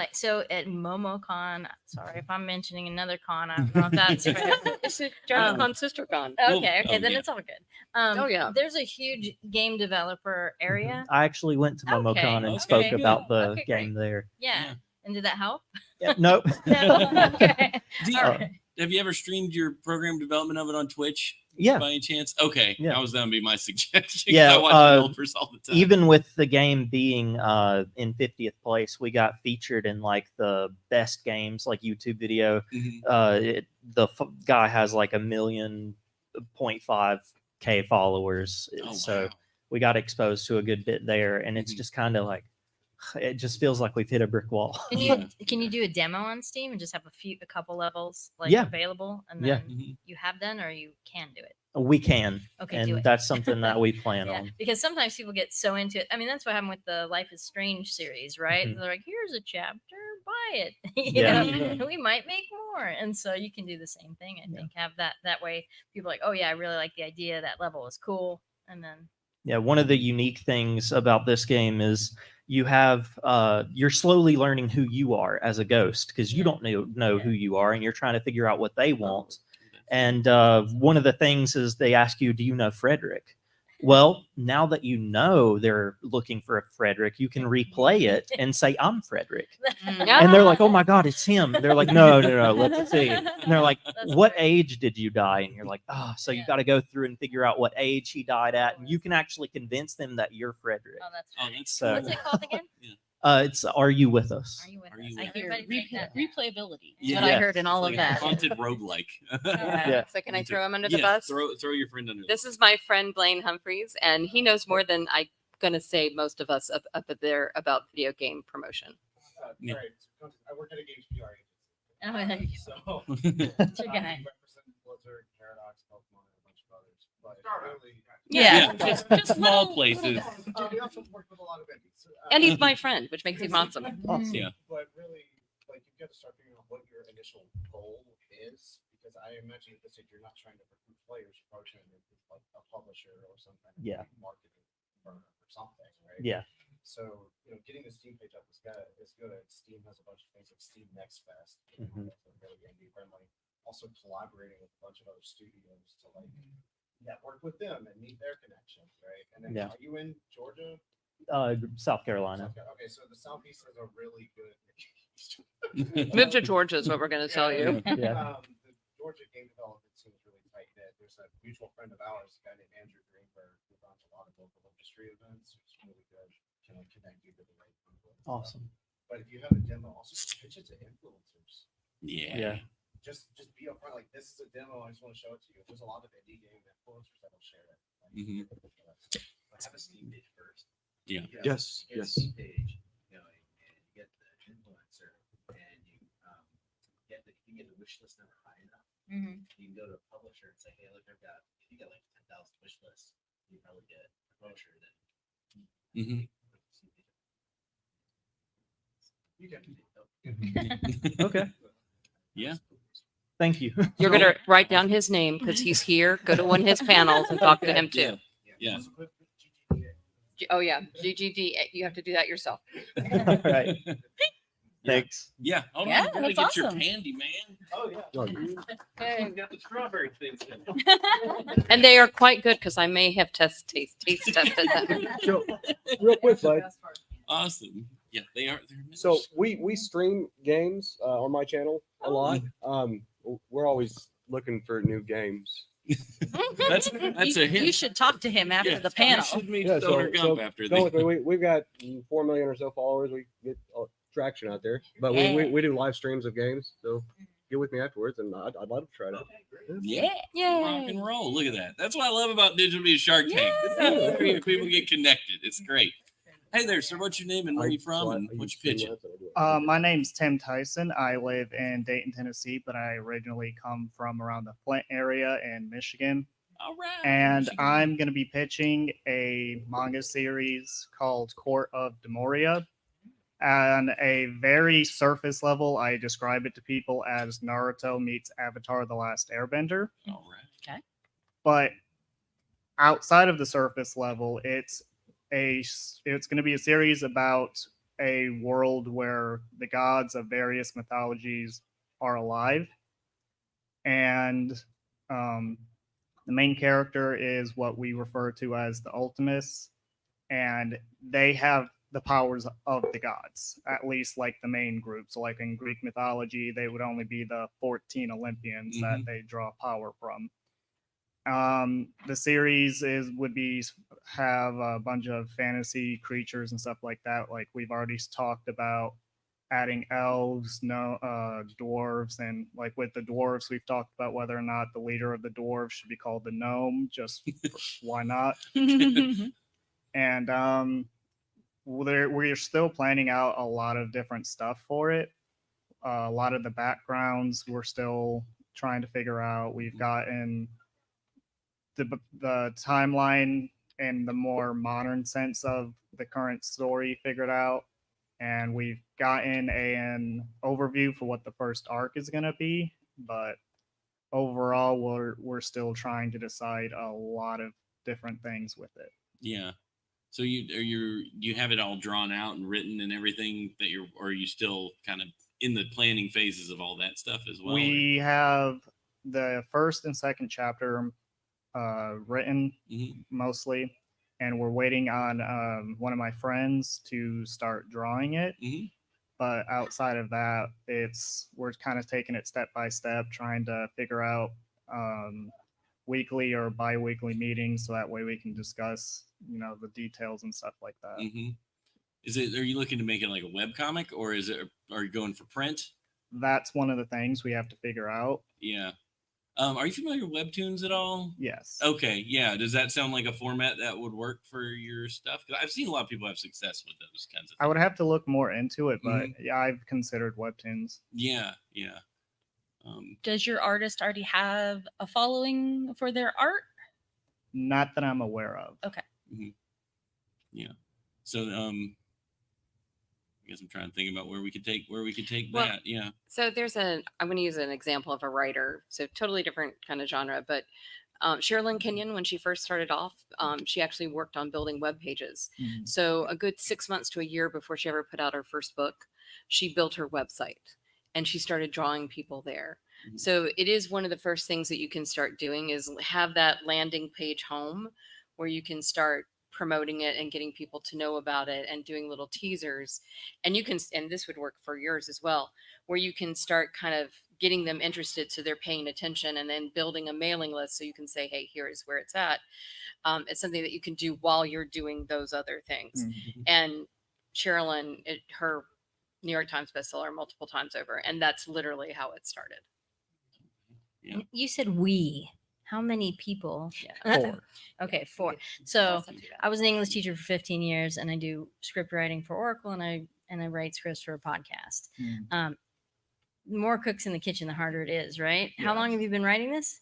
at MomoCon? Sorry if I'm mentioning another con. I don't know if that's fair. It's a DragonCon SisterCon. Okay, then yeah. it's all good. Oh, yeah. There's a huge game developer area. I actually went to MomoCon Okay, and okay, spoke good. about the Okay, game there. Yeah. Yeah. And did that help? Yeah, nope. No. Okay. Do you- All right. Have you ever streamed your program development of it on Twitch Yeah. by any chance? Okay. Yeah. That was going to be my suggestion. 'Cause Yeah, I watch developers all the time. Even with the game being in 50th place, we got featured in like the best games, like YouTube video. Mhm. The guy has like 1.5K followers, Oh, so wow. we got exposed to a good bit there, and it's Mhm. just kind of like, it just feels like we've hit a brick wall. Can you do a demo on Steam and just have a couple levels Yeah. available, and Yeah. then Mhm. you have done, or you can do it? We can, Okay, and do it. that's something that we plan Yeah, on. because sometimes people get so into it. I mean, that's what happened with the Life is Strange series, right? Mhm. They're like, "Here's a chapter, buy it." Yeah. We might make more, and so you can do the same thing. I Yeah. think have that way. People are like, "Oh yeah, I really like the idea. That level was cool," and then Yeah, one of the unique things about this game is you have you're slowly learning who you are as a ghost, because you Yeah. don't know Yeah. who you are, and you're trying to figure out what they want. And one of the things is they ask you, do you know Frederick? Well, now that you know they're looking for a Frederick, you can replay it and say, I'm Frederick. And they're like, oh my God, it's him. And they're like, no, let's see. And they're like, That's what great. age did you die? And you're like, oh, so you Yeah. got to go through and figure out what age he died at. And you can actually convince them that you're Frederick. Oh, that's Oh, right. that's So- What's it called again? It's Are You With Us? Are you with Are us? you I with hear Everybody take that down. replayability. Yeah. What I Yeah. heard in all It's of like a that. haunted roguelike. Yeah. So can I throw him under Yes, the bus? Throw your friend under This the is my friend Blaine Humphreys, and he knows more than I'm gonna say most of us up there about video game promotion. Yeah. All right, I work at a games PR agency. Oh, there you go. So That's your I guy. represent Blizzard, Paradox, Pokemon, and a bunch of others. But really, Yeah. just small places. we also work with a lot of indies. And he's my friend, which makes him awesome. Yeah. But really, like you've got to start figuring out what your initial goal is, because I imagine at this stage you're not trying to recruit players, you're probably trying to recruit like a publisher or some kind of Yeah. marketing firm or something, right? Yeah. So getting the Steam page up is good. Steam has a bunch of things like Steam Next Fest, Mhm. that's really indie friendly. Also collaborating with a bunch of other studios to like network with them and meet their connections, right? And then Yeah. are you in Georgia? South Carolina. Okay, so the Southeast is a really good. Move to Georgia is what we're gonna tell you. Yeah. The Georgia game development seems really tight knit. There's a mutual friend of ours, a guy named Andrew Greenberg, who runs a lot of local industry events. It's really good. Can like connect you to the right people. and stuff. Awesome. But if you have a demo, also pitch it to influencers. Yeah. Yeah. Just be upfront. Like this is a demo. I just want to show it to you. There's a lot of indie game influencers that will share it. Like, Mhm. but have a Steam page first. Yeah. You Yes, get a yes. Steam page going, and you get the influencer, and you get the wish list number high enough. Mhm. You can go to a publisher and say, hey, look, if you get like 10,000 wish lists, you probably get a brochure that Mhm. you get. Okay. Yeah. Thank you. You're gonna write down his name because he's here. Go to one of his panels and talk to him too. Yeah. Oh yeah, GGD. You have to do that yourself. All right. Thanks. Yeah. Hold Yeah, on. You gotta that's get your awesome. candy, man. Oh yeah. Hey, we got the strawberry things in And they are quite good because I may have taste tested them. So, real quick, bud. Awesome. Yeah, they are. So we stream games on my channel a lot. We're always looking for new games. that's a hint. You should talk to him after Yeah, the you panel. should meet Yeah, Stoner so Gump after go this. with me. We've got 4 million or so followers. We get traction out there, but we do live streams of games. So get with me afterwards, and I'd love to try it out. Yeah. Rock and roll. Look at that. That's what I love about Digital Media Shark Tank. This is where people get connected. It's great. Hey there, sir. What's your name and where are you from and what's your pitch? My name's Tim Tyson. I live in Dayton, Tennessee, but I originally come from around the Flint area in Michigan. All right. And Michigan. I'm going to be pitching a manga series called Court of Demoria. On a very surface level, I describe it to people as Naruto meets Avatar: The Last Airbender. All right. But outside of the surface level, it's going to be a series about a world where the gods of various mythologies are alive, and the main character is what we refer to as the Ultimus, and they have the powers of the gods, at least like the main group. So like in Greek mythology, they would only be the 14 Olympians that they draw power from. The series have a bunch of fantasy creatures and stuff like that. Like we've already talked about adding elves, dwarves, and like with the dwarves, we've talked about whether or not the leader of the dwarves should be called the gnome. Just why not? And we're still planning out a lot of different stuff for it. A lot of the backgrounds we're still trying to figure out. We've gotten the timeline and the more modern sense of the current story figured out, and we've gotten an overview for what the first arc is going to be, but overall we're still trying to decide a lot of different things with it. Yeah. So you have it all drawn out and written and everything or are you still kind of in the planning phases of all that stuff as well? We have the first and second chapter written mostly, and we're waiting on one of my friends to start drawing it. But outside of that, we're kind of taking it step by step, trying to figure out weekly or bi-weekly meetings so that way we can discuss the details and stuff like that. Is it? Are you looking to make it like a web comic, or are you going for print? That's one of the things we have to figure out. Yeah. Are you familiar with webtoons at all? Yes. Okay. Yeah. Does that sound like a format that would work for your stuff? 'Cause I've seen a lot of people have success with those kinds of. I would have to look more into it, but Mhm. yeah, I've considered webtoons. Yeah. Yeah. Does your artist already have a following for their art? Not that I'm aware of. Okay. Yeah. So I guess I'm trying to think about where we could take Well, that. Yeah. So I'm going to use an example of a writer. So totally different kind of genre, but Sherilyn Kenyon, when she first started off, she actually worked on building web pages. Mhm. So a good 6 months to a year before she ever put out her first book, she built her website and she started drawing people there. Mhm. So it is one of the first things that you can start doing is have that landing page home where you can start promoting it and getting people to know about it and doing little teasers. And and this would work for yours as well, where you can start kind of getting them interested so they're paying attention and then building a mailing list so you can say, hey, here is where it's at. It's something that you can do while you're doing those other things. Mhm. And Sherilyn, her New York Times bestseller multiple times over. And that's literally how it started. Yeah. You said we. How many people? Yeah. 4. Okay, 4. Okay. So That's not too bad. I was an English teacher for 15 years, and I do script writing for Oracle, and I write scripts for a podcast. Mm. The more cooks in the kitchen, the harder it is, right? How Yes. long have you been writing this,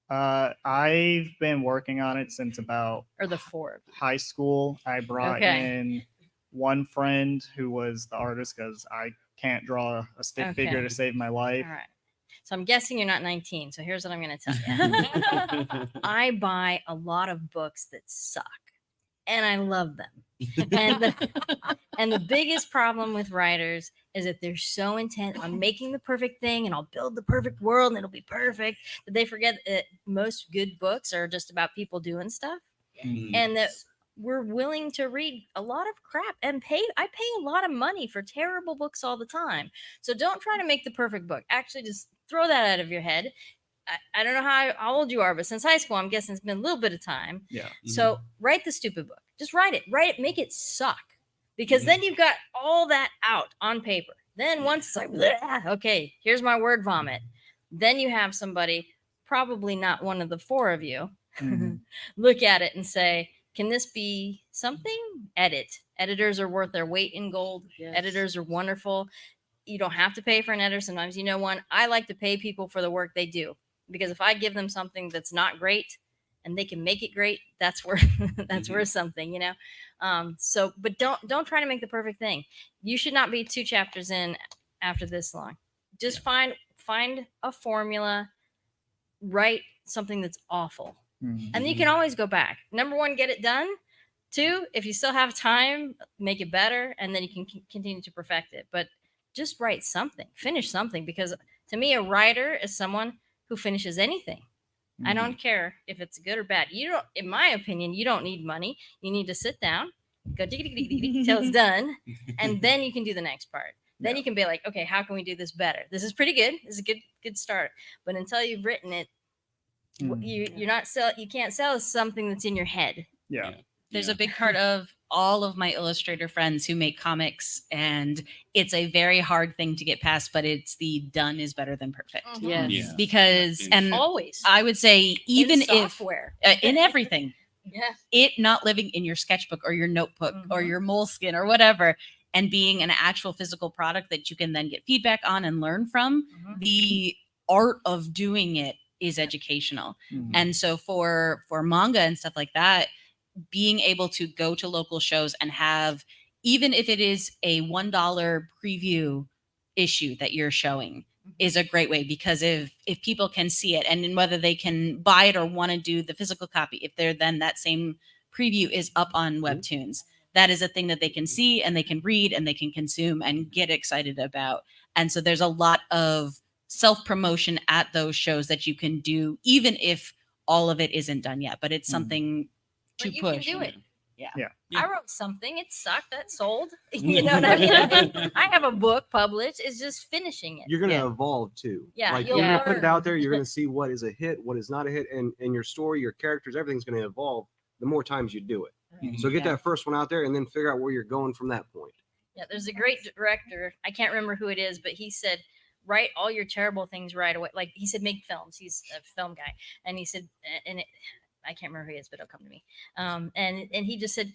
I've been working on it since about or the 4? high school. I brought Okay. in one friend who was the artist because I can't draw a stick figure Okay. to save my life. All right. So I'm guessing you're not 19. So here's what I'm going to tell you. I buy a lot of books that suck, and I love them. And the biggest problem with writers is that they're so intent on making the perfect thing, and I'll build the perfect world and it'll be perfect, that they forget that most good books are just about people doing stuff, Mhm. and that we're willing to read a lot of crap and I pay a lot of money for terrible books all the time. So don't try to make the perfect book. Actually, just throw that out of your head. I don't know how old you are, but since high school, I'm guessing it's been a little bit of time. Yeah. So write the stupid book. Just write it, make it suck. Because then you've got all that out on paper. Then once it's like, "Bleh, okay, here's my word vomit." Then you have somebody, probably not one of the 4 of you, Mhm. look at it and say, can this be something? Edit. Editors are worth their weight in gold. Yes. Editors are wonderful. You don't have to pay for an editor. Sometimes you know one. I like to pay people for the work they do, because if I give them something that's not great and they can make it great, that's worth worth something, you know. But don't try to make the perfect thing. You should not be 2 chapters in after this long. Just find a formula. Write something that's awful, Mhm. and you can always go back. Number 1, get it done. 2, if you still have time, make it better, and then you can continue to perfect it. But just write something, finish something, because to me, a writer is someone who finishes anything. I Mhm. don't care if it's good or bad. You don't, in my opinion, you don't need money. You need to sit down, go till it's done, and then you can do the next part. Then Yeah. you can be like, okay, how can we do this better? This is pretty good. This is a good start. But until you've written it, Mhm. you can't sell something that's in your head. Yeah. There's Yeah. a big part of all of my illustrator friends who make comics, and it's a very hard thing to get past, but it's the done is better than perfect. Yes. Yeah. Because, Yeah. and Always. I would say, even in if software. in everything, Yeah. it not living in your sketchbook or your notebook or Mhm. your Moleskine or whatever, and being an actual physical product that you can then get feedback on and learn from, Mhm. the art of doing it is educational. Mhm. And so for manga and stuff like that, being able to go to local shows and have, even if it is a $1 preview issue that you're showing, is a great way, because if people can see it, and then whether they can buy it or want to do the physical copy, if they're then that same preview is up on Webtoons, that is a thing that they can see and they can read and they can consume and get excited about. And so there's a lot of self-promotion at those shows that you can do, even if all of it isn't done yet, but it's something to But you can push. do it. Yeah. Yeah. I wrote something. It sucked. That sold. You know what I mean? I have a book published. It's just finishing it. You're gonna Yeah. evolve too. Yeah, like you'll you're gonna put learn. it out there. You're gonna see what is a hit, what is not a hit, and your story, your characters, everything's gonna evolve the more times you do it. So get Yeah. that first one out there, and then figure out where you're going from that point. Yeah, there's a great director. I can't remember who it is, but he said, write all your terrible things right away. Like he said, make films. He's a film guy, and he said, I can't remember who he is, but it'll come to me. And he just said,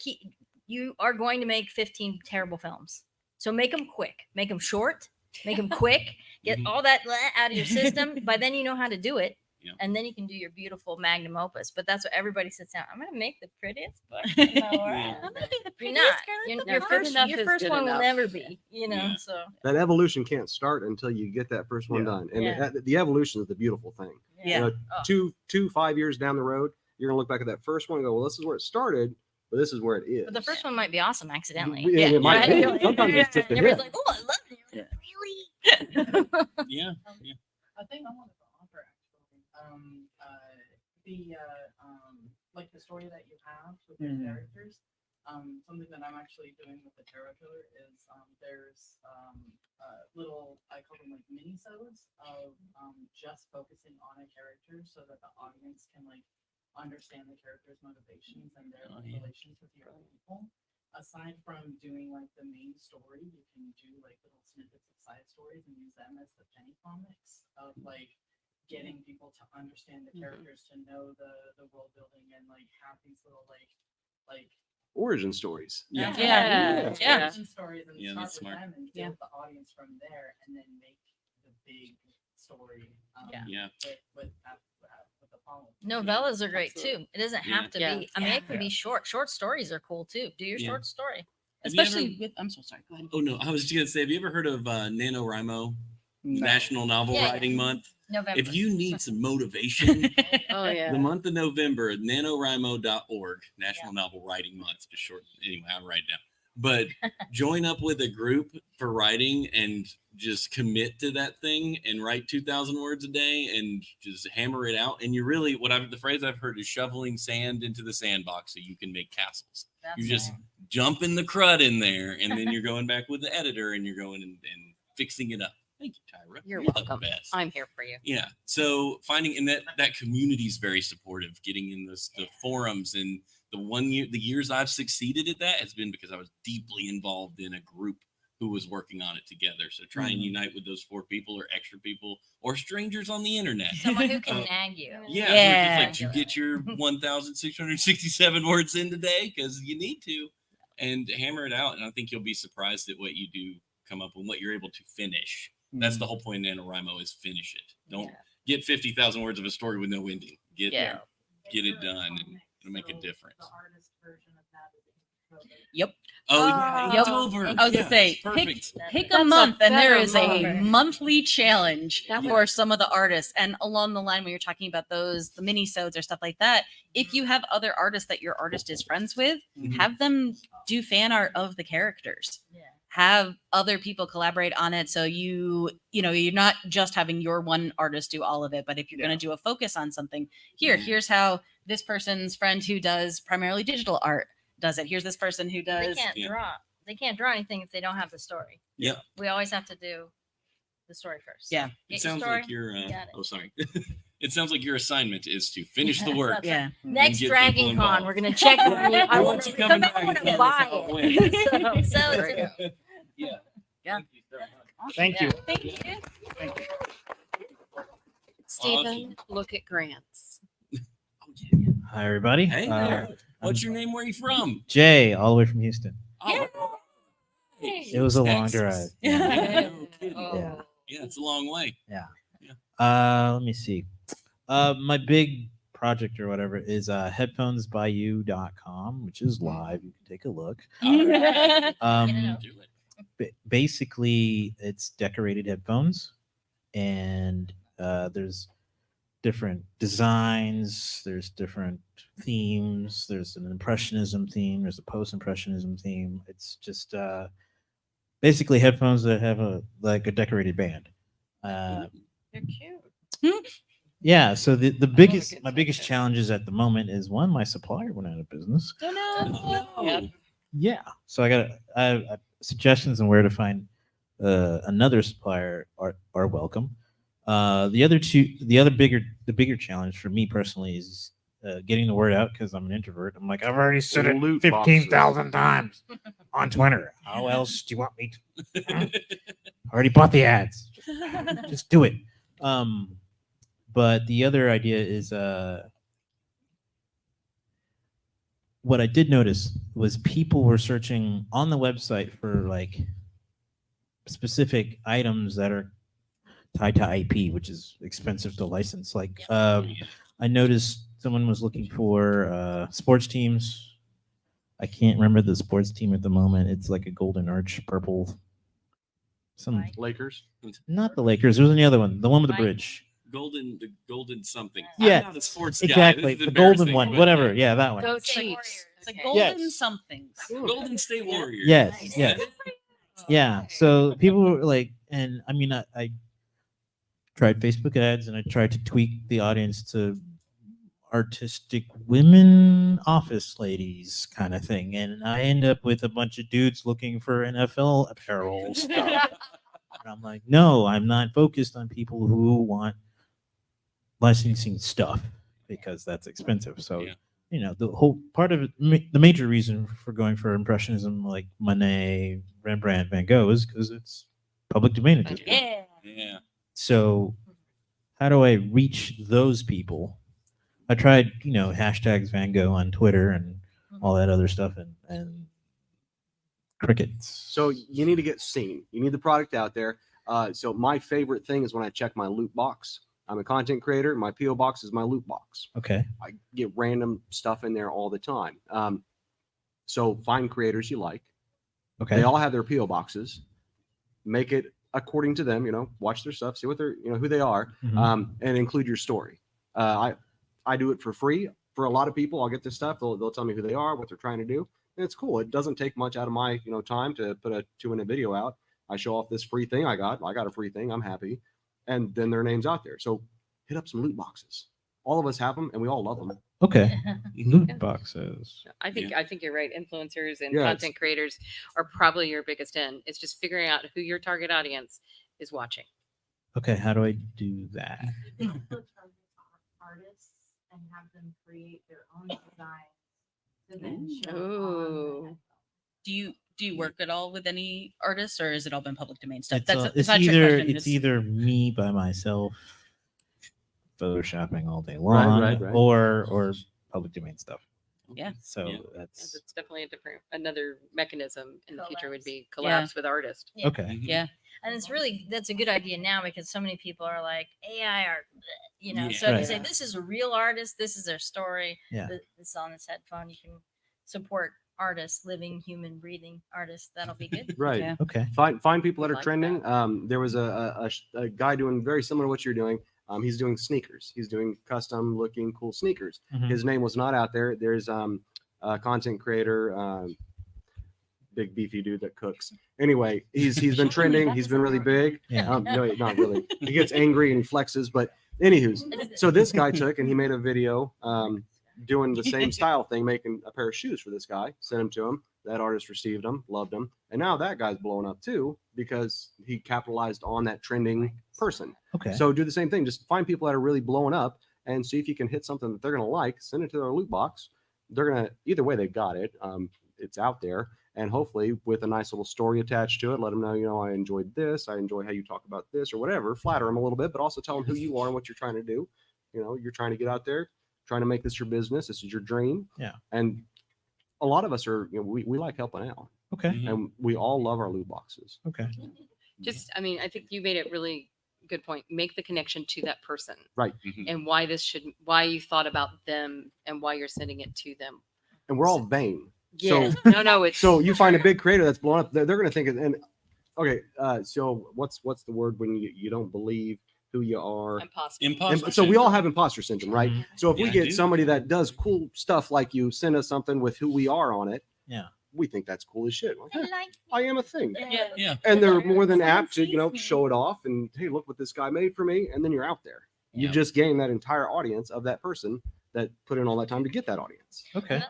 you are going to make 15 terrible films, so make them quick, make them short, make them quick. Get Mhm. all that out of your system. By then, you know how to do it. Yeah. And then you can do your beautiful magnum opus. But that's what everybody sits down. I'm going to make the prettiest book in the world. I'm gonna be the You're prettiest not. girl at Your, the your bar. first, enough your is first good one will enough. never be, Yeah. So That evolution can't start until you get that first one Yeah. done. And Yeah. the evolution is the beautiful thing. Yeah. You know, two, 5 years down the road, you're gonna look back at that first one and go, well, this is where it started, but this is where it is. but the first one might be awesome accidentally. Yeah, it might be. Right? Sometimes it's just a Everybody's hit. like, oh, I love it. Yeah. Really? Yeah. I think I wanted to offer actually like the story that you have with your characters. Something that I'm actually doing with the Tarot Killer is there's little, I call them like mini-sodes of just focusing on a character so that the audience can like understand the character's motivations and their Oh, yeah. relations with the other people. Aside from doing like the main story, you can do like little snippets of side stories and use them as the penny comics of like getting people to understand the characters, to know the world building, and like have these little like Origin stories. Yeah. Yeah. Yeah. origin stories and Yeah, start that's with smart. them and Yeah. build the audience from there, and then make the big story. Yeah. Yeah. With the follow. Novellas are great Absolutely. too. It doesn't Yeah. have to Yeah. be. I mean, it can be short. Short stories are cool too. Do your Yeah. short story. Have you Especially ever- with, I'm so sorry. Go ahead. Oh no, I was just gonna say, have you ever heard of NaNoWriMo, No. National Novel Yeah, yeah. Writing Month? November. If you need some motivation, Oh yeah. the month of November, NaNoWriMo.org, National Novel Writing Month, just short. Anyway, I write down. But join up with a group for writing and just commit to that thing and write 2,000 words a day and just hammer it out. And you really, the phrase I've heard is shoveling sand into the sandbox so you can make castles. That's You just right. dumping the crud in there, and then you're going back with the editor and you're going and fixing it up. Thank you, Tyra. You're the welcome. best. I'm here for you. Yeah. So finding and that community is very supportive. Getting in the forums, and the years I've succeeded at that has been because I was deeply involved in a group who was working on it together. So try and unite with those 4 people or extra people or strangers on the internet. Someone who can Uh, nag you. Yeah, Yeah. Just like, you get your 1,667 words in today because you need to, and hammer it out. And I think you'll be surprised at what you do come up with, what you're able to finish. That's the whole point of NaNoWriMo is finish it. Don't get 50,000 words of a story with no ending. Get it done, and it'll make a difference. The artist version of that is Yep. Oh, yeah, Yep. October. I was gonna Yeah, say, perfect. Pick That's a a month, and there better is a month. monthly challenge That for some of the artists. And along the line, when you're talking about the mini-sodes or stuff like that, if you have other artists that your artist is friends with, Mhm. have them do fan art of the characters. Yeah. Have other people collaborate on it, so you're not just having your one artist do all of it, but if you're Yeah. going to do a focus on something, here's how this person's friend who does primarily digital art does it. Here's this person who They does can't Yeah. draw. They can't draw anything if they don't have the story. Yep. We always have to do the story first. Yeah. It Get your sounds story. like your got it. oh sorry. It sounds like your assignment is to finish the work. That's yeah. Next get people Dragon Con, involved. we're gonna check on you. I Who want wants to to come and I Dragon want Con? to That's buy how it it. went. So There you it's Yeah. Yeah. Thank you so much. Thank you. Thank you. Thank you. Stephen, look at grants. Oh, yeah. Hi, everybody. Hey there. What's I'm your name? Where are you from? Jay, all the way from Houston. Oh, It was a long Texas. drive. Yeah, no kidding. Oh. Yeah, it's a long way. Let me see. My big project or whatever is headphonesbyyou.com, which is live. You can take a look. Um, Do it. basically, it's decorated headphones, and there's different designs. There's different themes. There's an impressionism theme. There's a post-impressionism theme. It's just basically headphones that have a decorated band. They're cute. Yeah. So the biggest my biggest challenges at the moment is one, my supplier went out of business. Oh, Yeah. So I suggestions on where to find another supplier are welcome. The bigger challenge for me personally is getting the word out because I'm an introvert. I'm like, I've already said it Loot 15,000 times on Twitter. How else do you want me to? I already bought the ads. Just do it. But the other idea is what I did notice was people were searching on the website for like specific items that are tied to IP, which is expensive to license. Like I noticed someone was looking for sports teams. I can't remember the sports team at the moment. It's like a golden arch purple. Some Lakers. not the Lakers. There was the other one, the one with the Right. bridge. The golden something. Yeah, I'm not a sports guy. exactly. This is The golden embarrassing, one, but whatever. Yeah, that one. Go State Chiefs. Warriors. The Okay. golden Yes. somethings. Golden State Warriors. Yes, Nice. yes. Yeah. So people were like, and I mean, I tried Facebook ads and I tried to tweak the audience to artistic women office ladies kind of thing. And I end up with a bunch of dudes looking for NFL apparel stuff. And I'm like, no, I'm not focused on people who want licensing stuff because that's expensive. So, Yeah. you know, the whole part of it, the major reason for going for impressionism like Monet, Rembrandt, Van Gogh is because it's public domain at this point. Yeah. Yeah. So how do I reach those people? I tried, you know, hashtags Van Gogh on Twitter and all that other stuff and crickets. So you need to get seen. You need the product out there. So my favorite thing is when I check my loot box. I'm a content creator. My PO box is my loot box. Okay. I get random stuff in there all the time. So find creators you like. Okay. They all have their PO boxes. Make it according to them. You know, watch their stuff, see what they're, you know, who they are, Mhm. and include your story. I do it for free for a lot of people. I'll get this stuff. They'll tell me who they are, what they're trying to do. And it's cool. It doesn't take much out of my time to put a 2-minute video out. I show off this free thing I got. I got a free thing. I'm happy, and then their name's out there. So hit up some loot boxes. All of us have them, and we all love them. Okay. Mm-hmm. Loot boxes. I think you're right. Influencers and Yeah, content creators are probably your biggest in. It's just figuring out who your target audience is watching. Okay. How do I do that? Artists and have them create their own design to then show Ooh. Do you work at all with any artists, or has it all been public domain stuff? It's not your either question, it's either me by myself photoshopping all day long right. or public domain stuff. Yeah. So Yeah. that's It's definitely another mechanism in the future would Collabs. be collabs with artists. Yeah. okay. Yeah. And it's really, that's a good idea now because so many people are like AI art, Yeah. So if you Right. say this is a real artist, this is their story. Yeah. This on this headphone, you can support artists, living, human, breathing artists. That'll be good. Right. Yeah. Okay. Find people that are Like trending. There was a guy doing very similar to what you're doing. He's doing sneakers. He's doing custom looking cool sneakers. Mhm. His name was not out there. There's a content creator, big beefy dude that cooks. Anyway, he's been trending. He's been really big. Yeah. No, not really. He gets angry and he flexes. But anywho's, so this guy took and he made a video doing the same style thing, making a pair of shoes for this guy. Sent him to him. That artist received him, loved him, and now that guy's blowing up too because he capitalized on that trending person. Okay. So do the same thing. Just find people that are really blowing up and see if you can hit something that they're gonna like. Send it to their loot box. They're gonna either way they've got it. It's out there, and hopefully with a nice little story attached to it, let them know I enjoyed this. I enjoy how you talk about this or whatever. Flatter them a little bit, but also tell them who you are and what you're trying to do. You're trying to get out there, trying to make this your business. This is your dream. Yeah. And a lot of us are, we like helping out, Okay. Mhm. and we all love our loot boxes. Okay. Just, I mean, I think you made it really good point. Make the connection to that person Mhm. and why you thought about them and why you're sending it to them. And we're all vain. Yeah. So, No, it's so you find a big creator that's blowing up, they're going to think it. And okay, so what's the word when you don't believe who you are? impossible. Imposter And so we all syndrome. have imposter syndrome, right? Mhm. So if we Yeah, I get do. somebody that does cool stuff like you, send us something with who we are on it. Yeah. We think that's cool as shit. Like, I "Hey, like I am a thing. Yeah. Yeah. And they're more than apt to, show it off and hey, look what this guy made for me. And then you're out there. You Yeah. just gain that entire audience of that person that put in all that time to get that audience. Okay.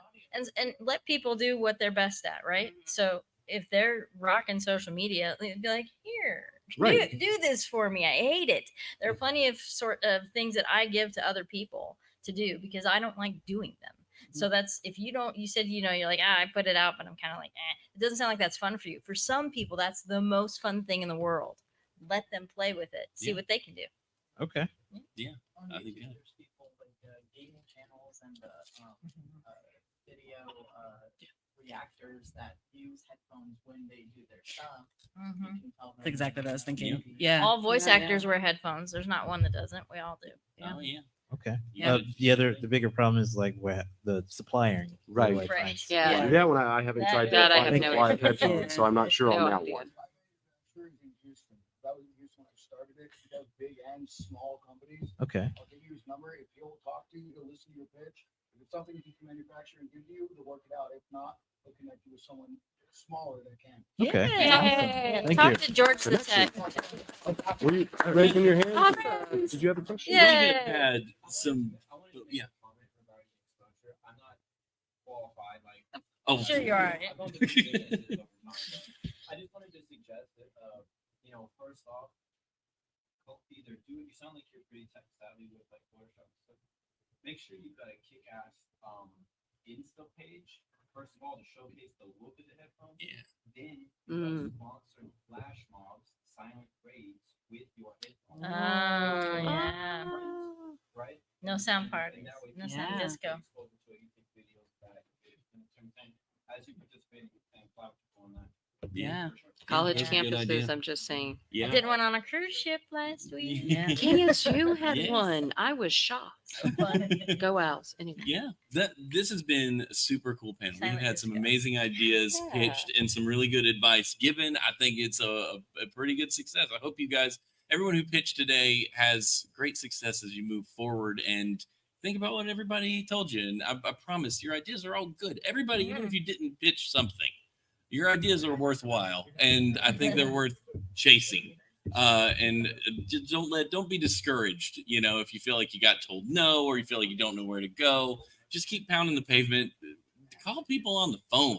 and let people do what they're best at, right? So if they're rocking social media, be like, here, Right. do this for me. I hate it. There are plenty of sort of things that I give to other people to do because I don't like doing them. So that's if you don't, you said, you're like, I put it out, but I'm kind of like, it doesn't sound like that's fun for you. For some people, that's the most fun thing in the world. Let them play with it, see Yeah. what they can do. Okay. Yeah. On I think, YouTube, yeah. there's people like gaming channels and video reactors that use headphones when they do their stuff. Mhm. You can tell That's exactly what I was them, thinking. maybe- Yeah. All voice Yeah, actors wear headphones. There's not one that doesn't. We all do. Oh yeah. Okay. Yeah. The bigger problem is like where the supplier. Right. Right. Yeah. That one I haven't That- tried to that I find have no live idea. headphones, so I'm not sure on No that idea. one. In Houston. That was in Houston when I started it. You have big and small companies. Okay. I'll give you his number. If he'll talk to you, he'll listen to your pitch. If it's something he can manufacture and give you, they'll work it out. If not, they'll connect you with someone smaller that can. Okay. Yeah. Awesome. Thank Talk you. to George the Tech. Were you raising your hand? Conference. Did you have a question? We Yeah. have had some. Yeah. I'm not qualified, like. Oh, Sure you are. I just wanted to suggest that, first off, either you sound like you're pretty tech savvy with like Photoshop stuff. Make sure you've got a kick-ass Insta page. First of all, to showcase the look of the headphones. Yeah. Then Mm. sponsor flash mobs, silent raids with your headphones. Oh, yeah. Right? No sound parties. And that way No people sound get disco. exposure to it, you take videos back, and everything. As you participate and cloud on that. Yeah. College That's a good idea. campuses, I'm just saying. I Yeah. did one on a cruise ship last week. Yeah. KSU had Yes. one. I was shocked. Go Owls. Anyway. Yeah, this has been a super cool panel. We've Silent had some disco. amazing ideas Yeah. pitched and some really good advice given. I think it's a pretty good success. I hope you guys, everyone who pitched today, has great success as you move forward and think about what everybody told you. And I promise your ideas are all good. Everybody, even if you didn't pitch something, your ideas are worthwhile, and I think they're worth chasing. And just don't be discouraged. If you feel like you got told no, or you feel like you don't know where to go, just keep pounding the pavement. Call people on the phone.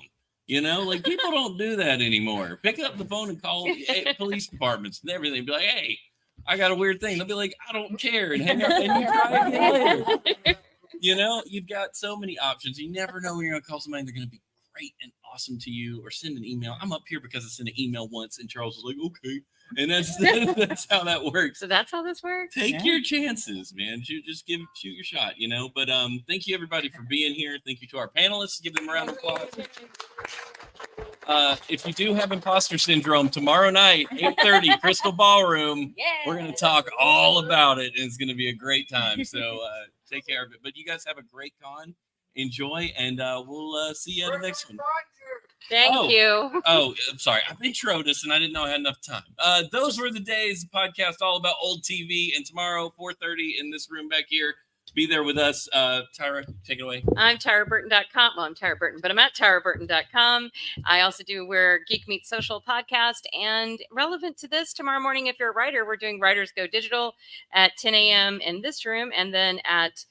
Like people don't do that anymore. Pick up the phone and call police departments and everything. Be like, hey, I got a weird thing. They'll be like, I don't care, and hang up and you try again later. You've got so many options. You never know when you're gonna call somebody and they're gonna be great and awesome to you, or send an email. I'm up here because I sent an email once, and Charles was like, okay, and that's how that works. So that's how this works. Take your chances, man. Shoot your shot, But thank you everybody for being here. Thank you to our panelists. Give them a round of applause. If you do have imposter syndrome, tomorrow night, 8:30, Crystal Ballroom, we're gonna talk all about it, and it's gonna be a great time. So take care of it. But you guys have a great con. Enjoy, and we'll see you at the next one. Thank you. Oh, I'm sorry. I've introed us, and I didn't know I had enough time. Those were the days. Podcast all about old TV, and tomorrow 4:30 in this room back here. Be there with us. Tyra, take it away. I'm TyraBurton.com. Well, I'm Tyra Burton, but I'm at TyraBurton.com. I also do Where Geek Meets Social podcast. And relevant to this, tomorrow morning, if you're a writer, we're doing Writers Go Digital at 10 a.m. in this room. And then at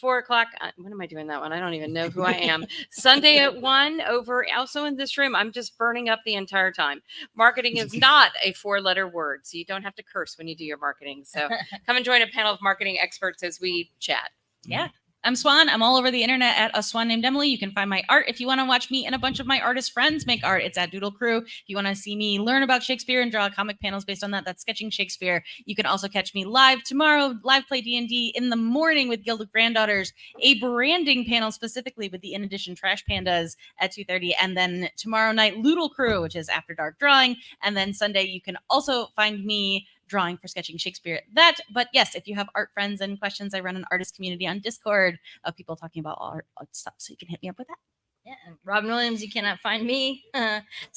4 o'clock, when am I doing that one? I don't even know who I am. Sunday at 1 over also in this room. I'm just burning up the entire time. Marketing is not a 4-letter word, so you don't have to curse when you do your marketing. So come and join a panel of marketing experts as we chat. Yeah. I'm Swan. I'm all over the internet at A Swan Named Emily. You can find my art. If you want to watch me and a bunch of my artist friends make art, it's at Doodle Crew. If you want to see me learn about Shakespeare and draw comic panels based on that, that's Sketching Shakespeare. You can also catch me live tomorrow, live play D&D in the morning with Guild of Granddaughters, a branding panel specifically with the In Addition Trash Pandas at 2:30. And then tomorrow night, Loodle Crew, which is After Dark Drawing. And then Sunday, you can also find me drawing for Sketching Shakespeare. But yes, if you have art friends and questions, I run an artist community on Discord of people talking about art stuff. So you can hit me up with that. Yeah, and Robin Williams, you cannot find me,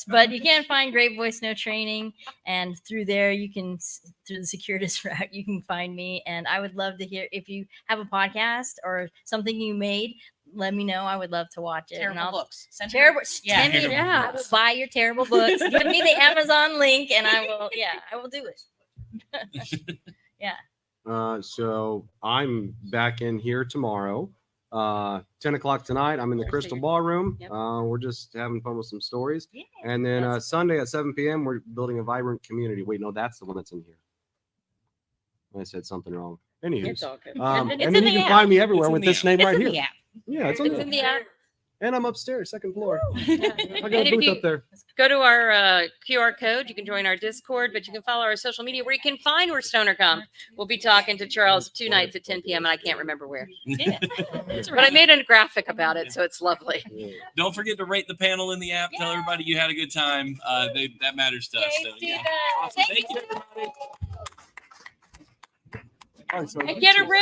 but you can find Great Voice No Training, and through there you can, through the Securitas route, you can find me. And I would love to hear if you have a podcast or something you made. Let me know. I would love to watch it. Terrible and I'll, books. Send terrible. her- yeah. Send me, I will buy your terrible books. Give me the Amazon link, and I will. Yeah, I will do it. Yeah. So I'm back in here tomorrow. 10 o'clock tonight. I'm in the Sure, so Crystal you're- Ballroom. Yep. We're just having fun with some stories. Yeah. And then that's- Sunday at 7 p.m. we're building a vibrant community. Wait, no, that's the one that's in here. I said something wrong. Anywho, It's all good. and it's then in you the can app. find me everywhere It's in with the this app. name It's right in here. the app. Yeah, it's, It's in the app. and I'm upstairs, second floor. I And got a if booth you up there. go to our QR code, you can join our Discord, but you can follow our social media where you can find where Stoner Comp. We'll be talking to Charles 2 nights at 10 p.m. and I can't remember where. Yeah. But I made a graphic about it, so it's lovely. Don't forget to rate the panel in the app. Tell everybody you had a good time. That matters to us. So, yeah. Awesome. Thank you, everybody. All right, so And get a rib.